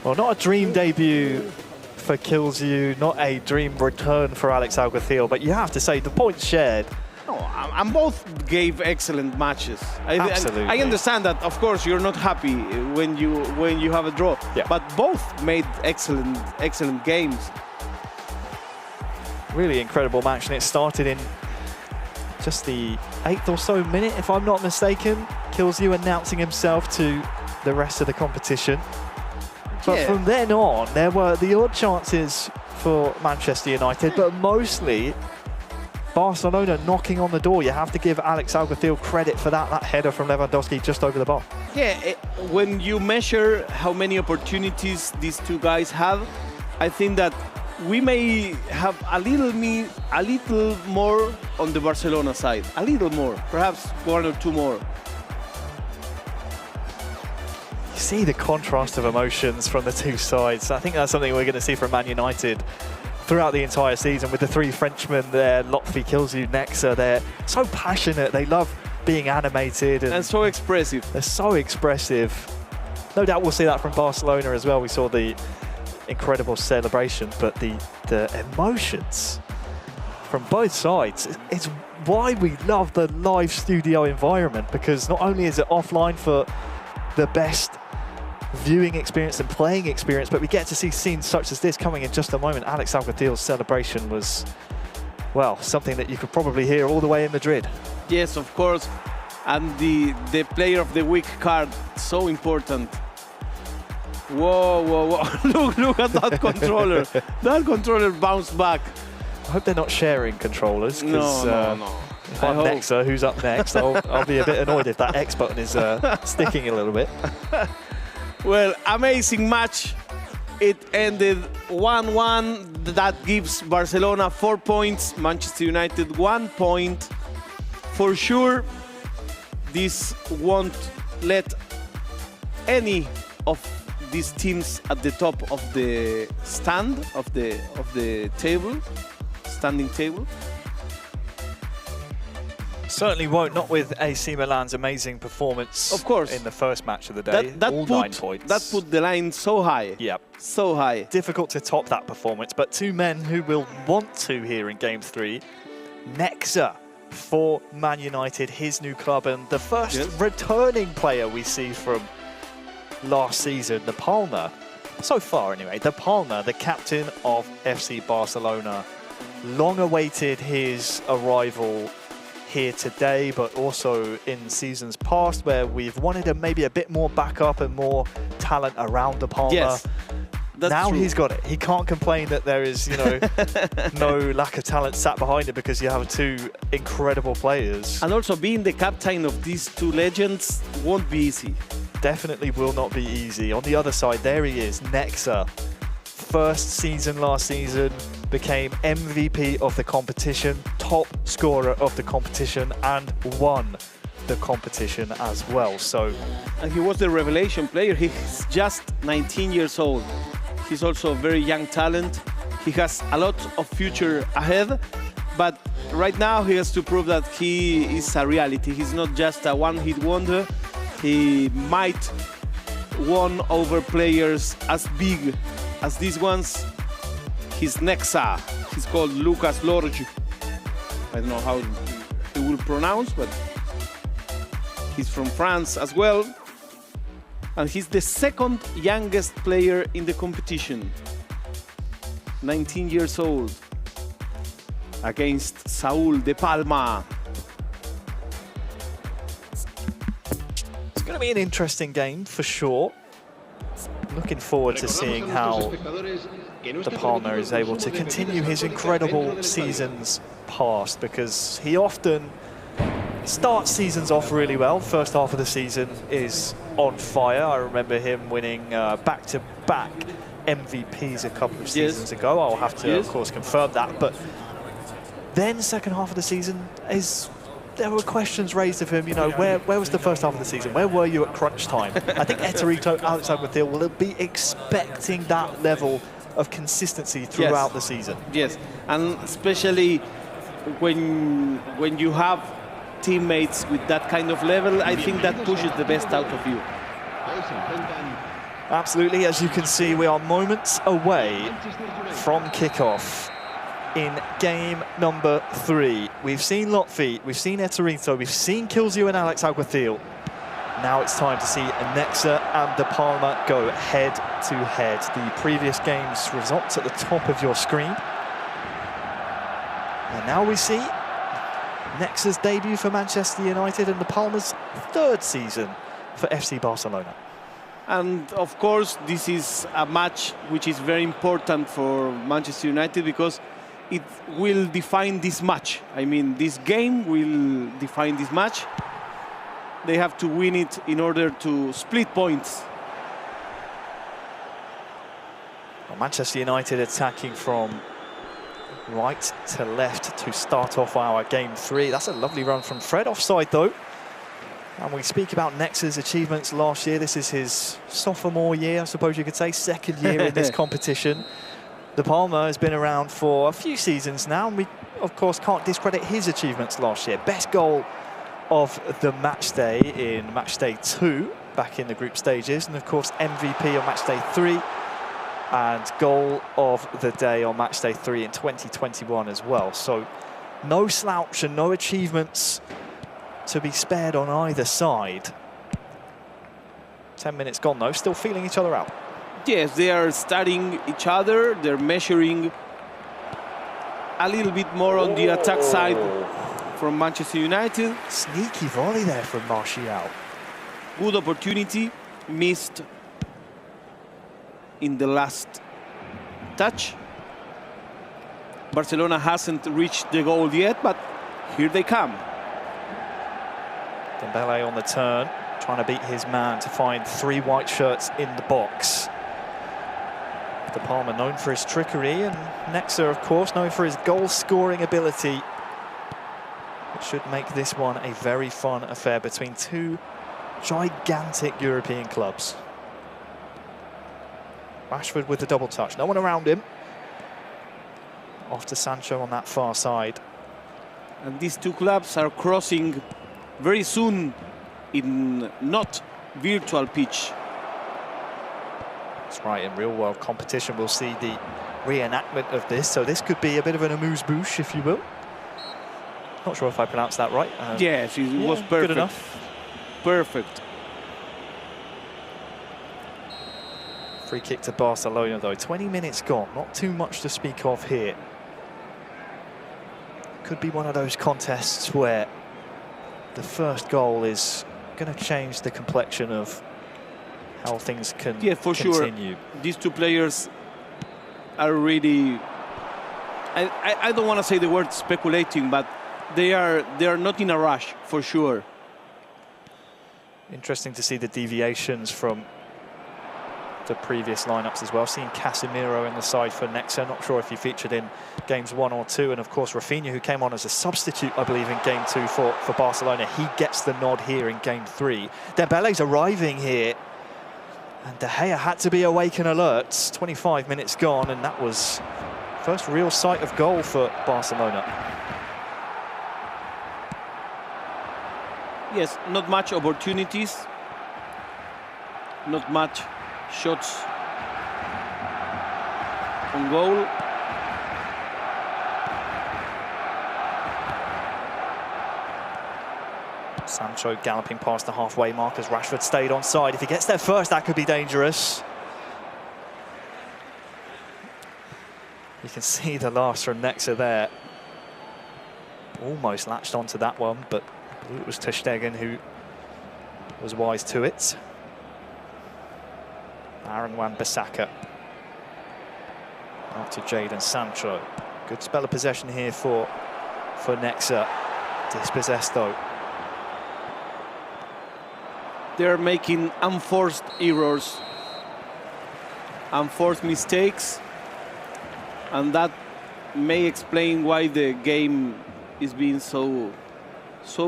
Well, not a dream debut for Kilsiu, not a dream return for Alex Alguacil, but you have to say the points shared. No, and both gave excellent matches. Absolutely. I understand that, of course, you're not happy when you have a draw, but both made excellent games. Really incredible match, and it started in just the 8th or so minute, if I'm not mistaken. Kilsiu announcing himself to the rest of the competition. But from then on, there were the odd chances for Manchester United, but mostly Barcelona knocking on the door. You have to give Alex Alguacil credit for that header from Lewandowski just over the bar. Yeah, when you measure how many opportunities these two guys have, I think that we may have a little more on the Barcelona side. A little more, perhaps 1 or 2 more. See the contrast of emotions from the two sides. I think that's something we're going to see from Man United throughout the entire season with the 3 Frenchmen there, Lotfi, Kilsiu, Nexa. They're so passionate. They love being animated. And so expressive. They're so expressive. No doubt we'll see that from Barcelona as well. We saw the incredible celebration, but the emotions from both sides, it's why we love the live studio environment, because not only is it offline for the best viewing experience and playing experience, but we get to see scenes such as this coming in just a moment. Alex Alguacil's celebration was, well, something that you could probably hear all the way in Madrid. Yes, of course. And the player of the week card, so important. Whoa, whoa, whoa. Look at that controller. That controller bounced back. I hope they're not sharing controllers. No. If I'm Nexa, who's up next, I'll be a bit annoyed if that X button is sticking a little bit. Well, amazing match. It ended 1-1. That gives Barcelona 4 points, Manchester United 1 point. For sure, this won't let any of these teams at the top of the stand of the standing table. Certainly won't, not with AC Milan's amazing performance, of course, in the first match of the day. All 9 points. That put the line so high. Yep. So high. Difficult to top that performance, but two men who will want to here in Game 3. Nexa for Man United, his new club, and the first returning player we see from last season, De Palma. So far, anyway, De Palma, the captain of FC Barcelona, long awaited his arrival here today, but also in seasons past where we've wanted maybe a bit more backup and more talent around De Palma. Yes, that's now true. He's got it. He can't complain that there is, you know, no lack of talent sat behind it, because you have two incredible players. And also being the captain of these two legends won't be easy. Definitely will not be easy. On the other side, there he is, Nexa. First season last season, became MVP of the competition, top scorer of the competition, and won the competition as well. So, and he was the revelation player. He's just 19 years old. He's also a very young talent. He has a lot of future ahead, but right now he has to prove that he is a reality. He's not just a one-hit wonder. He might win over players as big as these ones. His Nexa, he's called Lucas Lorge. I don't know how he will pronounce, but he's from France as well. And he's the second youngest player in the competition. 19 years old. Against Saúl De Palma. it's going to be an interesting game for sure. Looking forward to seeing how De Palma is able to continue his incredible seasons past, because he often starts seasons off really well. First half of the season is on fire. I remember him winning back-to-back MVPs a couple of seasons ago. I'll have to, of course, confirm that. But then second half of the season there were questions raised of him, you know, where was the first half of the season? Where were you at crunch time? I think Eterito, Alex Aguatil will be expecting that level of consistency throughout the season. Yes, and especially when you have teammates with that kind of level, I think that pushes the best out of you. Absolutely. As you can see, we are moments away from kickoff in game number 3. We've seen Lotfi, we've seen Eterito, we've seen Kilziu and Alex Aguatil. Now it's time to see Nexa and De Palma go head-to-head. The previous game's results at the top of your screen. And now we see Nexa's debut for Manchester United and De Palma's 3rd season for FC Barcelona. And of course, this is a match which is very important for Manchester United, because it will define this match. I mean, this game will define this match. They have to win it in order to split points. Well, Manchester United attacking from right to left to start off our game 3. That's a lovely run from Fred, offside though. And we speak about Nexa's achievements last year. This is his sophomore year, I suppose you could say, 2nd year in this competition. De Palma has been around for a few seasons now, and we, of course, can't discredit his achievements last year. Best goal of the match day in match day 2, back in the group stages, and of course MVP on match day 3, and goal of the day on match day 3 in 2021 as well. So no slouch and no achievements to be spared on either side. 10 minutes gone though, still feeling each other out. Yes, they are studying each other. They're measuring a little bit more on the attack side from Manchester United. Sneaky volley there from Martial. Good opportunity, missed. in the last touch. Barcelona hasn't reached the goal yet, but here they come. Dembele on the turn, trying to beat his man to find 3 white shirts in the box. De Palma known for his trickery, and Nexa, of course, known for his goal-scoring ability. It should make this one a very fun affair between 2 gigantic European clubs. Rashford with the double touch, no one around him. Off to Sancho on that far side. And these 2 clubs are crossing very soon in not virtual pitch. That's right, in real-world competition we'll see the reenactment of this, so this could be a bit of an amuse-bouche, if you will. Not sure if I pronounced that right. Yes, it was perfect. Good enough. Perfect. Free kick to Barcelona, though. 20 minutes gone, not too much to speak of here. Could be one of those contests where the first goal is going to change the complexion of how things can continue. Sure. These 2 players are really, I don't want to say the word speculating, but they are not in a rush, for sure. Interesting to see the deviations from the previous lineups as well. Seeing Casemiro in the side for Nexa. Not sure if he featured in games 1 or 2. And of course, Rafinha, who came on as a substitute, I believe, in game 2 for Barcelona. He gets the nod here in game 3. Dembele's arriving here. And De Gea had to be awake and alert. 25 minutes gone, and that was first real sight of goal for Barcelona. Yes, not much opportunities. Not much shots on goal. Sancho galloping past the halfway mark as Rashford stayed onside. If he gets there first, that could be dangerous. You can see the last from Nexa there. Almost latched onto that one, but I believe it was ter Stegen who was wise to it. Aaron Wan-Bissaka. Out to Jadon Sancho. Good spell of possession here for Nexa. Dispossessed though. They're making unforced errors, unforced mistakes, and that may explain why the game is being so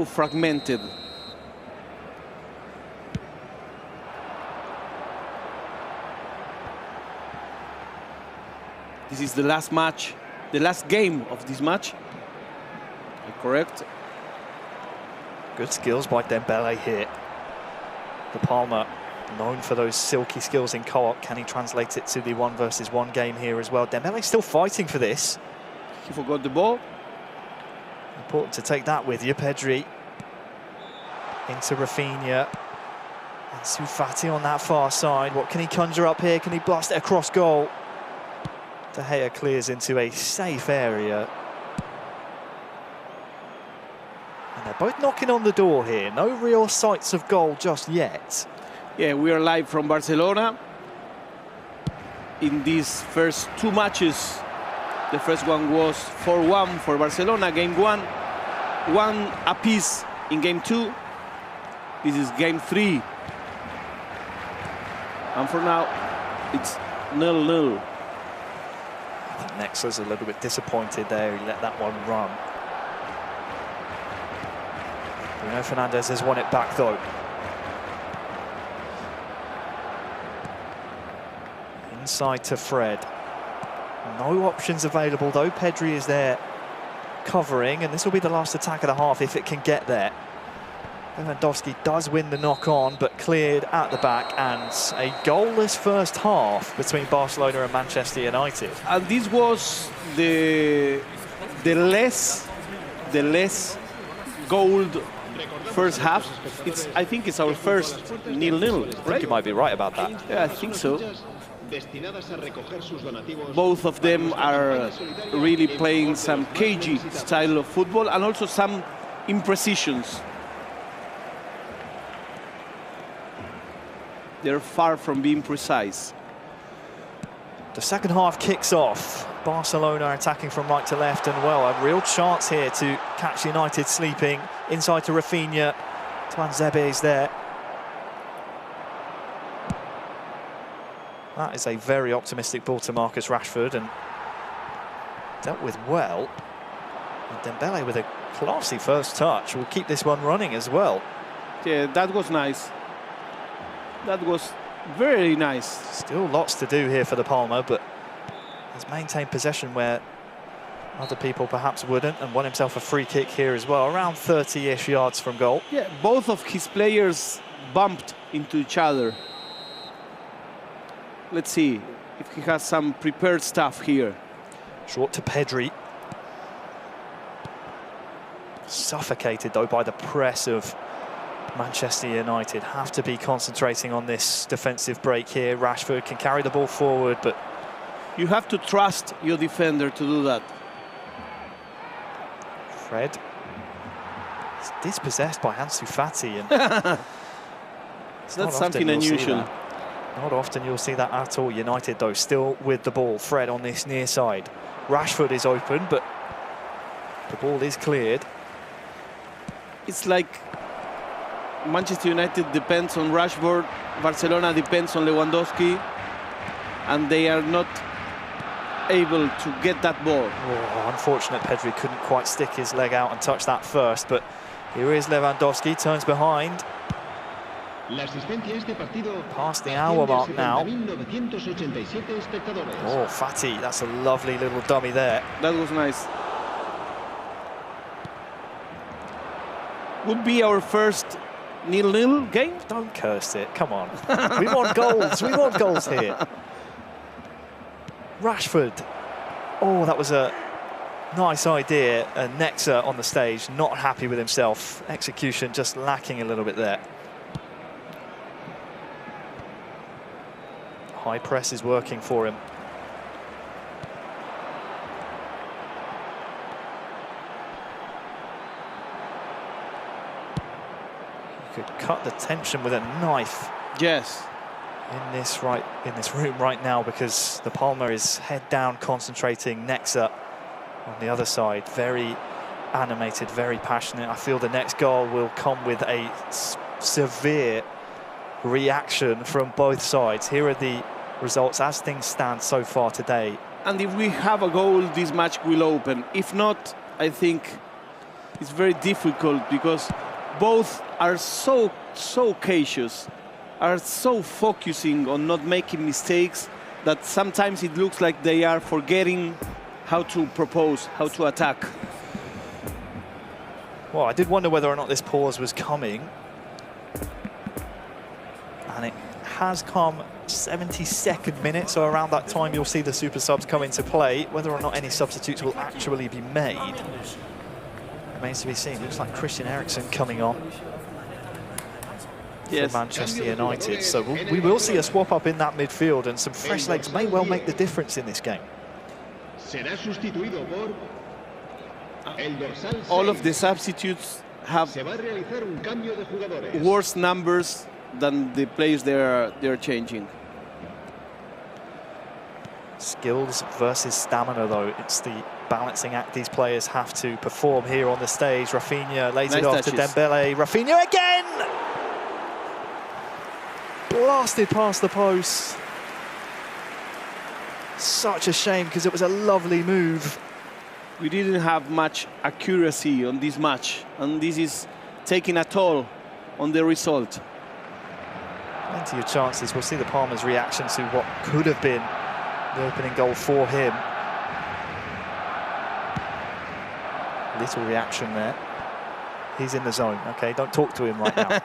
fragmented. This is the last match, the last game of this match. Correct. Good skills by Dembele here. De Palma, known for those silky skills in co-op. Can he translate it to the 1 versus 1 game here as well? Dembele's still fighting for this. He forgot the ball. Important to take that with you. Pedri into Rafinha. And Sufati on that far side. What can he conjure up here? Can he blast it across goal? De Gea clears into a safe area. And they're both knocking on the door here. No real sights of goal just yet. Yeah, we are live from Barcelona. In these first 2 matches, the first one was 4-1 for Barcelona, game 1. 1 apiece in game 2. This is game 3. And for now, it's 0-0. I think Nexa's a little bit disappointed there. He let that one run. Bruno Fernandes has won it back though. Inside to Fred. No options available though. Pedri is there covering, and this will be the last attack of the half if it can get there. Lewandowski does win the knock-on, but cleared at the back, and a goalless first half between Barcelona and Manchester United. And this was the less goaled first half. I think it's our first 0-0, right? I think you might be right about that. Yeah, I think so. Both of them are really playing some cagey style of football and also some imprecisions. They're far from being precise. The second half kicks off. Barcelona attacking from right to left, and well, a real chance here to catch United sleeping. Inside to Rafinha. Tuanzebe is there. That is a very optimistic ball to Marcus Rashford, and dealt with well. And Dembele with a classy first touch will keep this one running as well. Yeah, that was nice. That was very nice. Still lots to do here for the Palmer, but has maintained possession where other people perhaps wouldn't, and won himself a free kick here as well, around 30-ish yards from goal. Yeah, both of his players bumped into each other. Let's see if he has some prepared stuff here. Short to Pedri. Suffocated though by the press of Manchester United. Have to be concentrating on this defensive break here. Rashford can carry the ball forward, but you have to trust your defender to do that. Fred is dispossessed by Ansu Fati, and that's something unusual. Not often you'll see that at all. United though still with the ball. Fred on this near side. Rashford is open, but the ball is cleared. It's like Manchester United depends on Rashford, Barcelona depends on Lewandowski, and they are not able to get that ball. Oh, unfortunate, Pedri couldn't quite stick his leg out and touch that first, but here is Lewandowski, turns behind. Past the hour mark now. Oh, Fati, that's a lovely little dummy there. That was nice. Would be our first 0-0 game? Don't curse it, come on. We want goals, we want goals here. Rashford. Oh, that was a nice idea. Nexa on the stage, not happy with himself. Execution just lacking a little bit there. High press is working for him. He could cut the tension with a knife. Yes. In this room right now, because the Palmer is head down concentrating. Nexa on the other side, very animated, very passionate. I feel the next goal will come with a severe reaction from both sides. Here are the results as things stand so far today. And if we have a goal, this match will open. If not, I think it's very difficult, because both are so cautious, are so focusing on not making mistakes, that sometimes it looks like they are forgetting how to propose, how to attack. Well, I did wonder whether or not this pause was coming. And it has come 72nd minute, so around that time you'll see the super subs come into play. Whether or not any substitutes will actually be made remains to be seen. Looks like Christian Eriksen coming on. Yes. For Manchester United, so we will see a swap up in that midfield, and some fresh legs may well make the difference in this game. All of the substitutes have worse numbers than the players they're changing. Skills versus stamina, though. It's the balancing act these players have to perform here on the stage. Rafinha lays it off to Dembele. Rafinha again! Blasted past the post. Such a shame, because it was a lovely move. We didn't have much accuracy on this match, and this is taking a toll on the result. Plenty of chances. We'll see the Palmer's reaction to what could have been the opening goal for him. Little reaction there. He's in the zone. Okay, don't talk to him right now.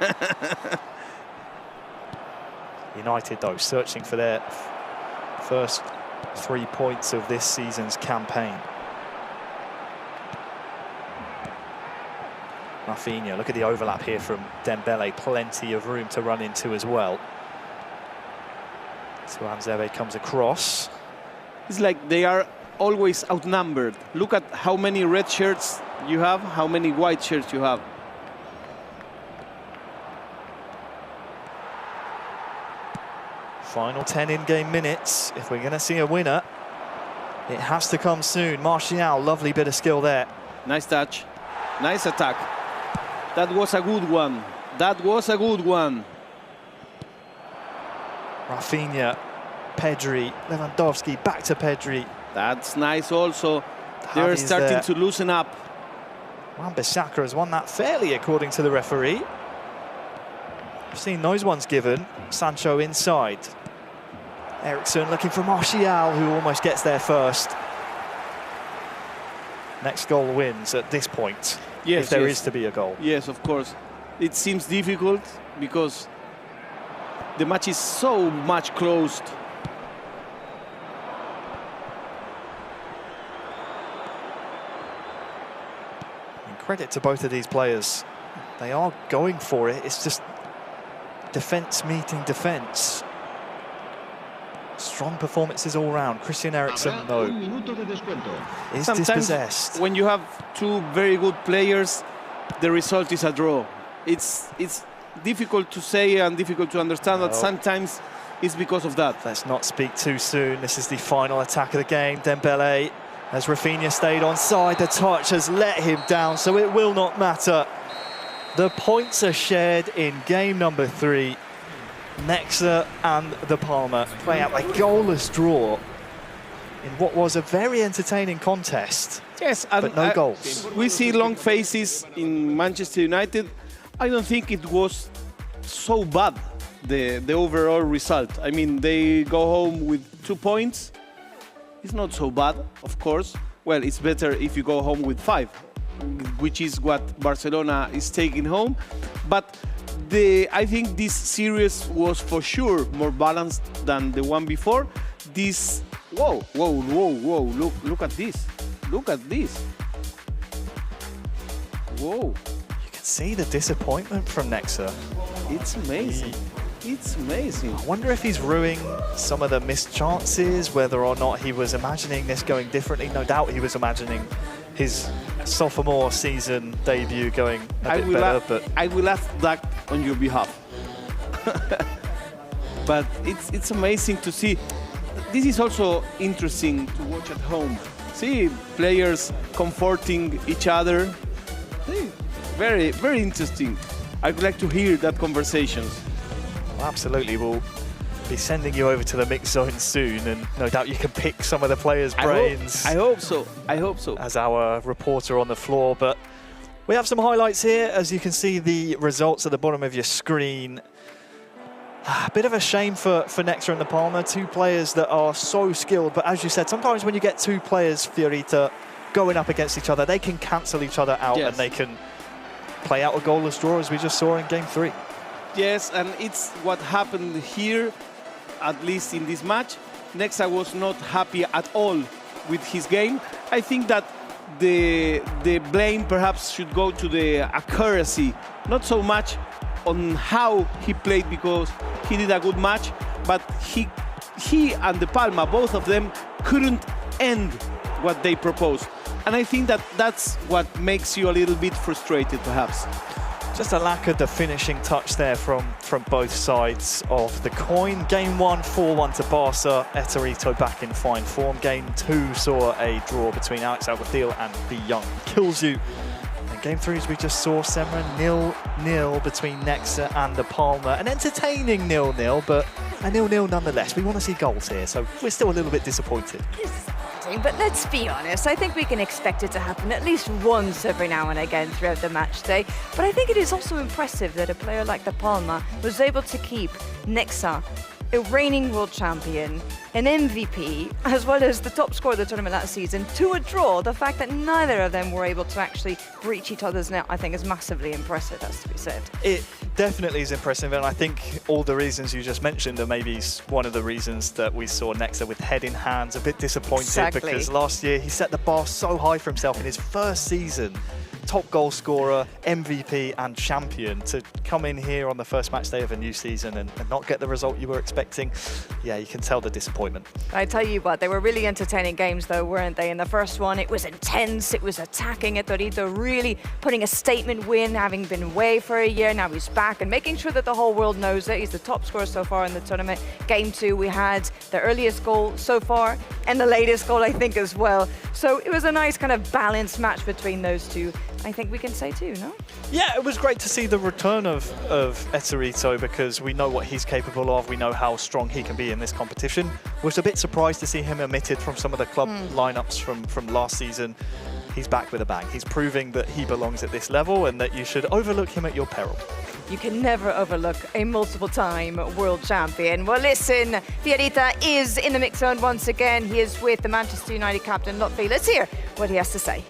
United, though, searching for their first 3 points of this season's campaign. Rafinha, look at the overlap here from Dembele. Plenty of room to run into as well. Tuanzebe comes across. It's like they are always outnumbered. Look at how many red shirts you have, how many white shirts you have. Final 10 in-game minutes. If we're going to see a winner, it has to come soon. Martial, lovely bit of skill there. Nice touch. Nice attack. That was a good one. That was a good one. Rafinha, Pedri, Lewandowski, back to Pedri. That's nice also. They're Javi's starting there. to loosen up. Wan-Bissaka has won that fairly, according to the referee. I've seen those ones given. Sancho inside. Eriksen looking for Martial, who almost gets there first. Next goal wins at this point, Yes, if there yes. is to be a goal. Yes, of course. It seems difficult because the match is so much closed. And credit to both of these players. They are going for it. It's just defence meeting defence. Strong performances all round. Christian Eriksen, Habrá though, un minuto de descuento. is Sometimes dispossessed. when you have two very good players, the result is a draw. It's difficult to say and difficult to understand that No. sometimes it's because of that. Let's not speak too soon. This is the final attack of the game. Dembele, as Rafinha stayed onside, the touch has let him down, so it will not matter. The points are shared in game number 3. Nexa and the Palma play out a goalless draw in what was a very entertaining contest. Yes, and But no goals. We see long faces in Manchester United. I don't think it was so bad, the overall result. I mean, they go home with 2 points. It's not so bad, of course. Well, it's better if you go home with 5, which is what Barcelona is taking home. But I think this series was for sure more balanced than the one before. This, whoa, look at this. Look at this. Whoa, You can see the disappointment from Nexa. it's amazing. It's amazing. I wonder if he's ruining some of the missed chances, whether or not he was imagining this going differently. No doubt he was imagining his sophomore season debut going a bit better, but I will ask that on your behalf. But it's amazing to see. This is also interesting to watch at home. See players comforting each other. See, very, very interesting. I would like to hear that conversations. absolutely we'll be sending you over to the mix zone soon, and no doubt you can pick some of the players' brains. I hope so. I hope so. As our reporter on the floor, but we have some highlights here. As you can see, the results at the bottom of your screen. A bit of a shame for Nexa and the Palma, 2 players that are so skilled, but as you said, sometimes when you get 2 players, Fiorita, going up against each other, they can cancel each other out. Yes. And they can play out a goalless draw, as we just saw in game 3. Yes, and it's what happened here, at least in this match. Nexa was not happy at all with his game. I think that the blame perhaps should go to the accuracy, not so much on how he played, because he did a good match, but he and the Palma, both of them, couldn't end what they proposed. And I think that that's what makes you a little bit frustrated, perhaps. Just a lack of the finishing touch there from both sides of the coin. Game 1, 4-1 to Barça. Eterito back in fine form. Game 2 saw a draw between Alex Alguacil and the young Kills You. And game 3, as we just saw, Semra 0-0 between Nexa and the Palma. An entertaining 0-0, but a 0-0 nonetheless. We want to see goals here, so we're still a little bit disappointed. But let's be honest, I think we can expect it to happen at least once every now and again throughout the match day. But I think it is also impressive that a player like the Palma was able to keep Nexa, a reigning world champion, an MVP, as well as the top scorer of the tournament last season, to a draw. The fact that neither of them were able to actually breach each other's net, I think, is massively impressive, has to be said. It definitely is impressive, and I think all the reasons you just mentioned are maybe one of the reasons that we saw Nexa with head in hands, a bit disappointed. Exactly. Because last year he set the bar so high for himself in his first season. top goal scorer, MVP and champion, to come in here on the first match day of a new season and not get the result you were expecting. Yeah, you can tell the disappointment. I tell you what, they were really entertaining games though, weren't they? In the first one, it was intense, it was attacking. Torito really putting a statement win, having been away for a year. Now he's back and making sure that the whole world knows it. He's the top scorer so far in the tournament. Game 2, we had the earliest goal so far and the latest goal, I think, as well. So it was a nice kind of balanced match between those two. I think we can say too, no? Yeah, it was great to see the return of Torito, because we know what he's capable of. We know how strong he can be in this competition. Was a bit surprised to see him omitted from some of the club lineups from last season. He's back with a bang. He's proving that he belongs at this level and that you should overlook him at your peril. You can never overlook a multiple-time world champion. Well, listen, Fiorita is in the mix zone once again. He is with the Manchester United captain, Lotfi. Let's hear what he has to say.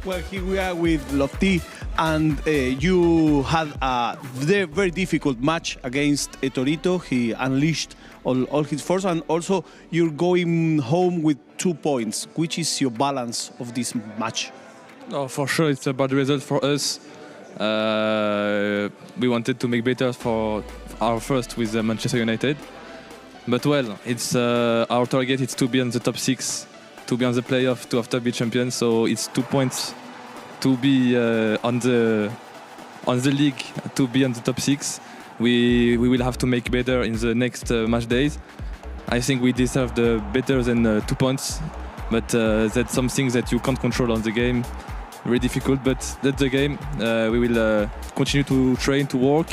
Well, here we are with Lotfi, and you had a very difficult match against Torito. He unleashed all his force, and also you're going home with 2 points. Which is your balance of this match? Oh, for sure, it's a bad result for us. We wanted to make better for our first with Manchester United. But well, it's our target is to be on the top 6, to be on the playoff, to after be champions. So it's 2 points to be on the league, to be on the top 6. We will have to make better in the next match days. I think we deserve the better than 2 points, but that's something that you can't control on the game. Very difficult, but that's the game. We will continue to train, to work,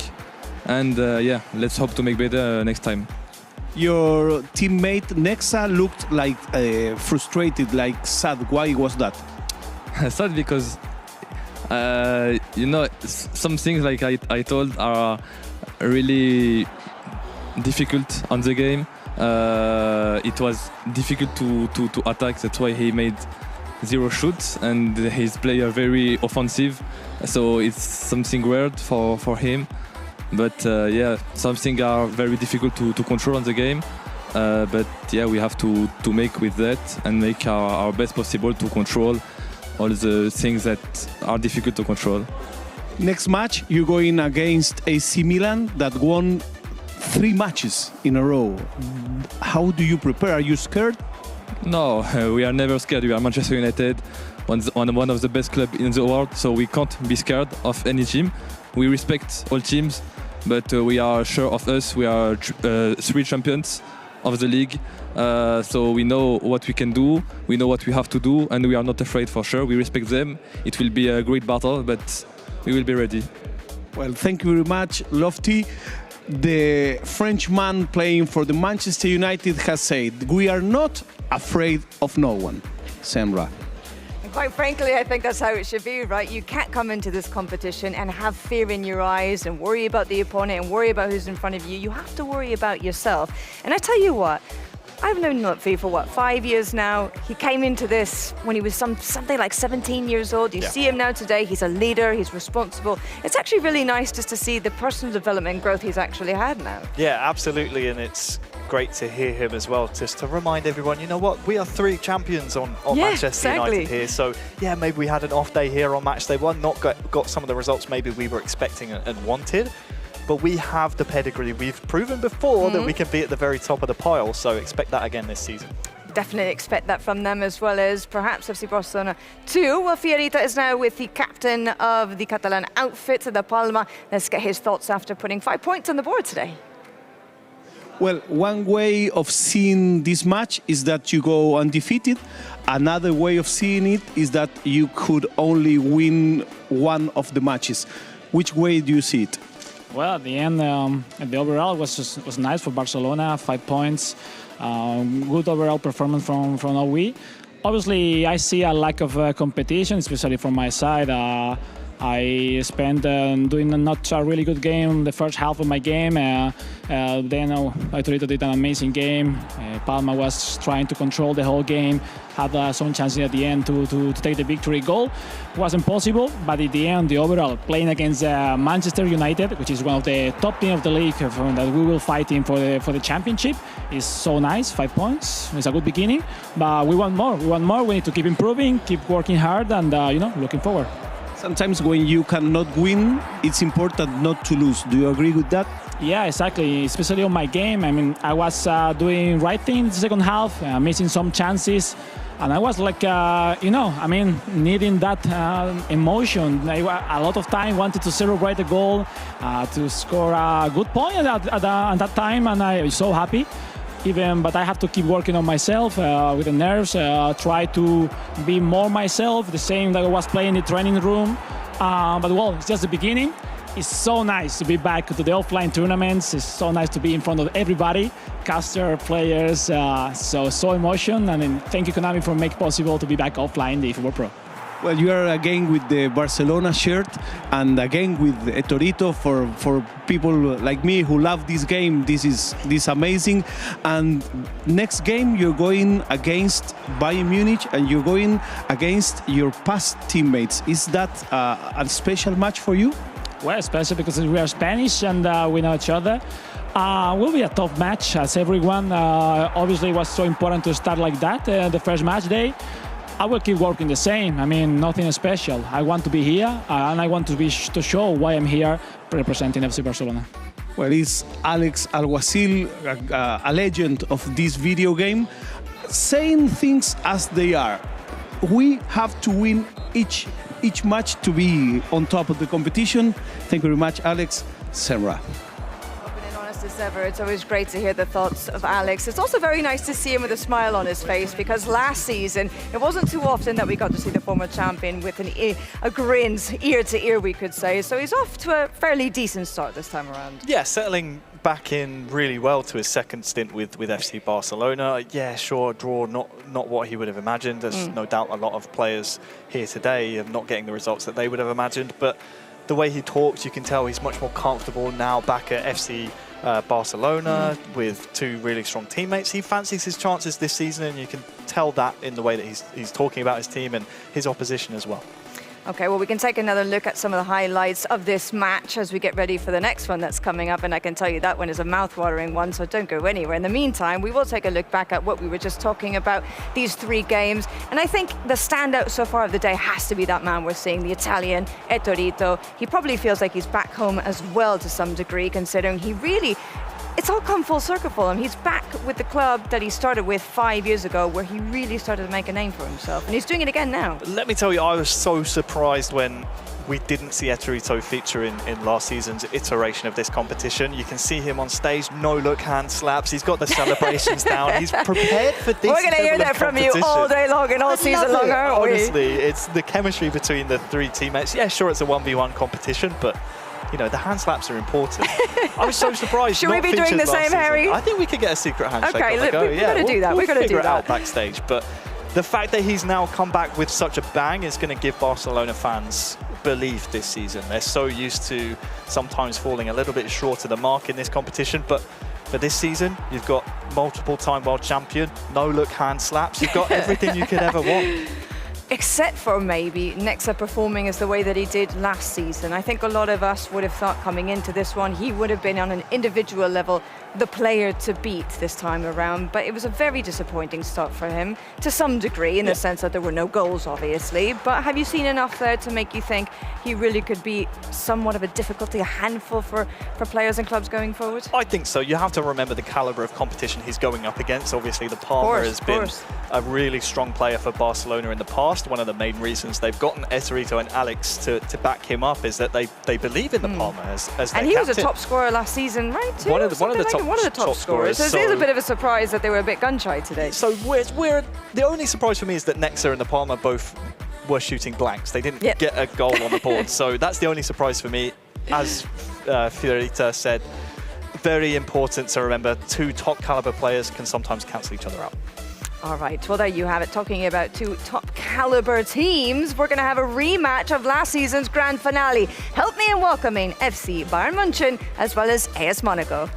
and yeah, let's hope to make better next time. Your teammate Nexa looked like frustrated, like sad. Why was that? Sad because you know, some things like I told are really difficult on the game. It was difficult to attack. That's why he made 0 shots, and his player very offensive. So it's something weird for him. But yeah, something are very difficult to control on the game. But yeah, we have to make with that and make our best possible to control all the things that are difficult to control. Next match, you're going against AC Milan that won 3 matches in a row. How do you prepare? Are you scared? No, we are never scared. We are Manchester United, one of the best clubs in the world, so we can't be scared of any team. We respect all teams, but we are sure of us. We are 3 champions of the league, so we know what we can do, we know what we have to do, and we are not afraid for sure. We respect them. It will be a great battle, but we will be ready. Well, thank you very much, Lofty. The Frenchman playing for the Manchester United has said, "We are not afraid of no one." Semra. And quite frankly, I think that's how it should be, right? You can't come into this competition and have fear in your eyes and worry about the opponent and worry about who's in front of you. You have to worry about yourself. And I tell you what, I've known Lutfi for 5 years now. He came into this when he was something like 17 years old. You see him now today, he's a leader, he's responsible. It's actually really nice just to see the personal development and growth he's actually had now. Yeah, absolutely, and it's great to hear him as well, just to remind everyone, you know what, we are 3 champions on Manchester United here. So yeah, maybe we had an off day here on match day 1, not got some of the results maybe we were expecting and wanted. But we have the pedigree. We've proven before that we can be at the very top of the pile, so expect that again this season. Definitely expect that from them, as well as perhaps FC Barcelona too. Well, Fiorita is now with the captain of the Catalan outfit, De Palma. Let's get his thoughts after putting 5 points on the board today. Well, one way of seeing this match is that you go undefeated. Another way of seeing it is that you could only win one of the matches. Which way do you see it? Well, at the end, the overall was nice for Barcelona. 5 points, good overall performance from all we. Obviously, I see a lack of competition, especially from my side. I spent doing a not a really good game the first half of my game. Then Torito did an amazing game. Palma was trying to control the whole game, had some chances at the end to take the victory goal. Wasn't possible, but at the end, the overall, playing against Manchester United, which is one of the top teams of the league that we will fight in for the championship, is so nice. 5 points. It's a good beginning, but we want more. We need to keep improving, keep working hard, and looking forward. Sometimes when you cannot win, it's important not to lose. Do you agree with that? Yeah, exactly. Especially on my game. I mean, I was doing right thing in the second half, missing some chances. And I was like, needing that emotion. A lot of time wanted to celebrate the goal, to score a good point at that time. And I was so happy. But I have to keep working on myself with the nerves, try to be more myself, the same that I was playing in the training room. It's just the beginning. It's so nice to be back to the offline tournaments. It's so nice to be in front of everybody, caster, players, so emotion. And thank you, Konami, for making it possible to be back offline, the eFootball Pro. Well, you are again with the Barcelona shirt and again with Torito. For people like me who love this game, this is amazing. And next game you're going against Bayern Munich and you're going against your past teammates. Is that a special match for you? Well, especially because we are Spanish and we know each other. Will be a tough match, as everyone. Obviously, it was so important to start like that, the first match day. I will keep working the same. I mean, nothing special. I want to be here, and I want to show why I'm here representing FC Barcelona. Well, it's Alex Alguacil, a legend of this video game, saying things as they are. We have to win each match to be on top of the competition. Thank you very much, Alex. Semra. As ever, it's always great to hear the thoughts of Alex. It's also very nice to see him with a smile on his face, because last season it wasn't too often that we got to see the former champion with a grin ear to ear, we could say. So he's off to a fairly decent start this time around. Yeah, settling back in really well to his second stint with FC Barcelona. Yeah, sure, draw, not what he would have imagined. There's no doubt a lot of players here today are not getting the results that they would have imagined, but the way he talks, you can tell he's much more comfortable now back at FC Barcelona with two really strong teammates. He fancies his chances this season, and you can tell that in the way that he's talking about his team and his opposition as well. Okay, well, we can take another look at some of the highlights of this match as we get ready for the next one that's coming up, and I can tell you that one is a mouth-watering one, so don't go anywhere. In the meantime, we will take a look back at what we were just talking about, these three games, and I think the standout so far of the day has to be that man we're seeing, the Italian, Torito. He probably feels like he's back home as well to some degree, considering he really... It's all come full circle for him. He's back with the club that he started with 5 years ago, where he really started to make a name for himself. And he's doing it again now. Let me tell you, I was so surprised when we didn't see Torito feature in last season's iteration of this competition. You can see him on stage, no-look hand slaps. He's got the celebrations down. He's prepared for this. We're going to hear that from you all day long and all season long, aren't we? Honestly, it's the chemistry between the three teammates. Yeah, sure, it's a 1v1 competition, but you know, the hand slaps are important. I was so surprised. Should we be doing the same, Harry? I think we could get a secret handshake. Okay, look, we're going to do that. We're going to do that. Out backstage, but the fact that he's now come back with such a bang is going to give Barcelona fans belief this season. They're so used to sometimes falling a little bit short of the mark in this competition, but for this season, you've got multiple-time world champion, no-look hand slaps. You've got everything you could ever want. Except for maybe Nexa performing as the way that he did last season. I think a lot of us would have thought coming into this one, he would have been on an individual level the player to beat this time around, but it was a very disappointing start for him to some degree, in the sense that there were no goals, obviously. But have you seen enough there to make you think he really could be somewhat of a difficulty, a handful for players and clubs going forward? I think so. You have to remember the caliber of competition he's going up against. Obviously, the Palma has been a really strong player for Barcelona in the past. One of the main reasons they've gotten Torito and Alex to back him up is that they believe in the Palma as their captain. And he was a top scorer last season, right? Too? One of the top scorers. So it is a bit of a surprise that they were a bit gun-shy today. So the only surprise for me is that Nexa and the Palma both were shooting blanks. They didn't get a goal on the board. So that's the only surprise for me. As Fiorita said, very important to remember, two top caliber players can sometimes cancel each other out. All right, well, there you have it. Talking about two top caliber teams, we're going to have a rematch of last season's grand finale. Help me in welcoming FC Bayern München as well as AS Monaco.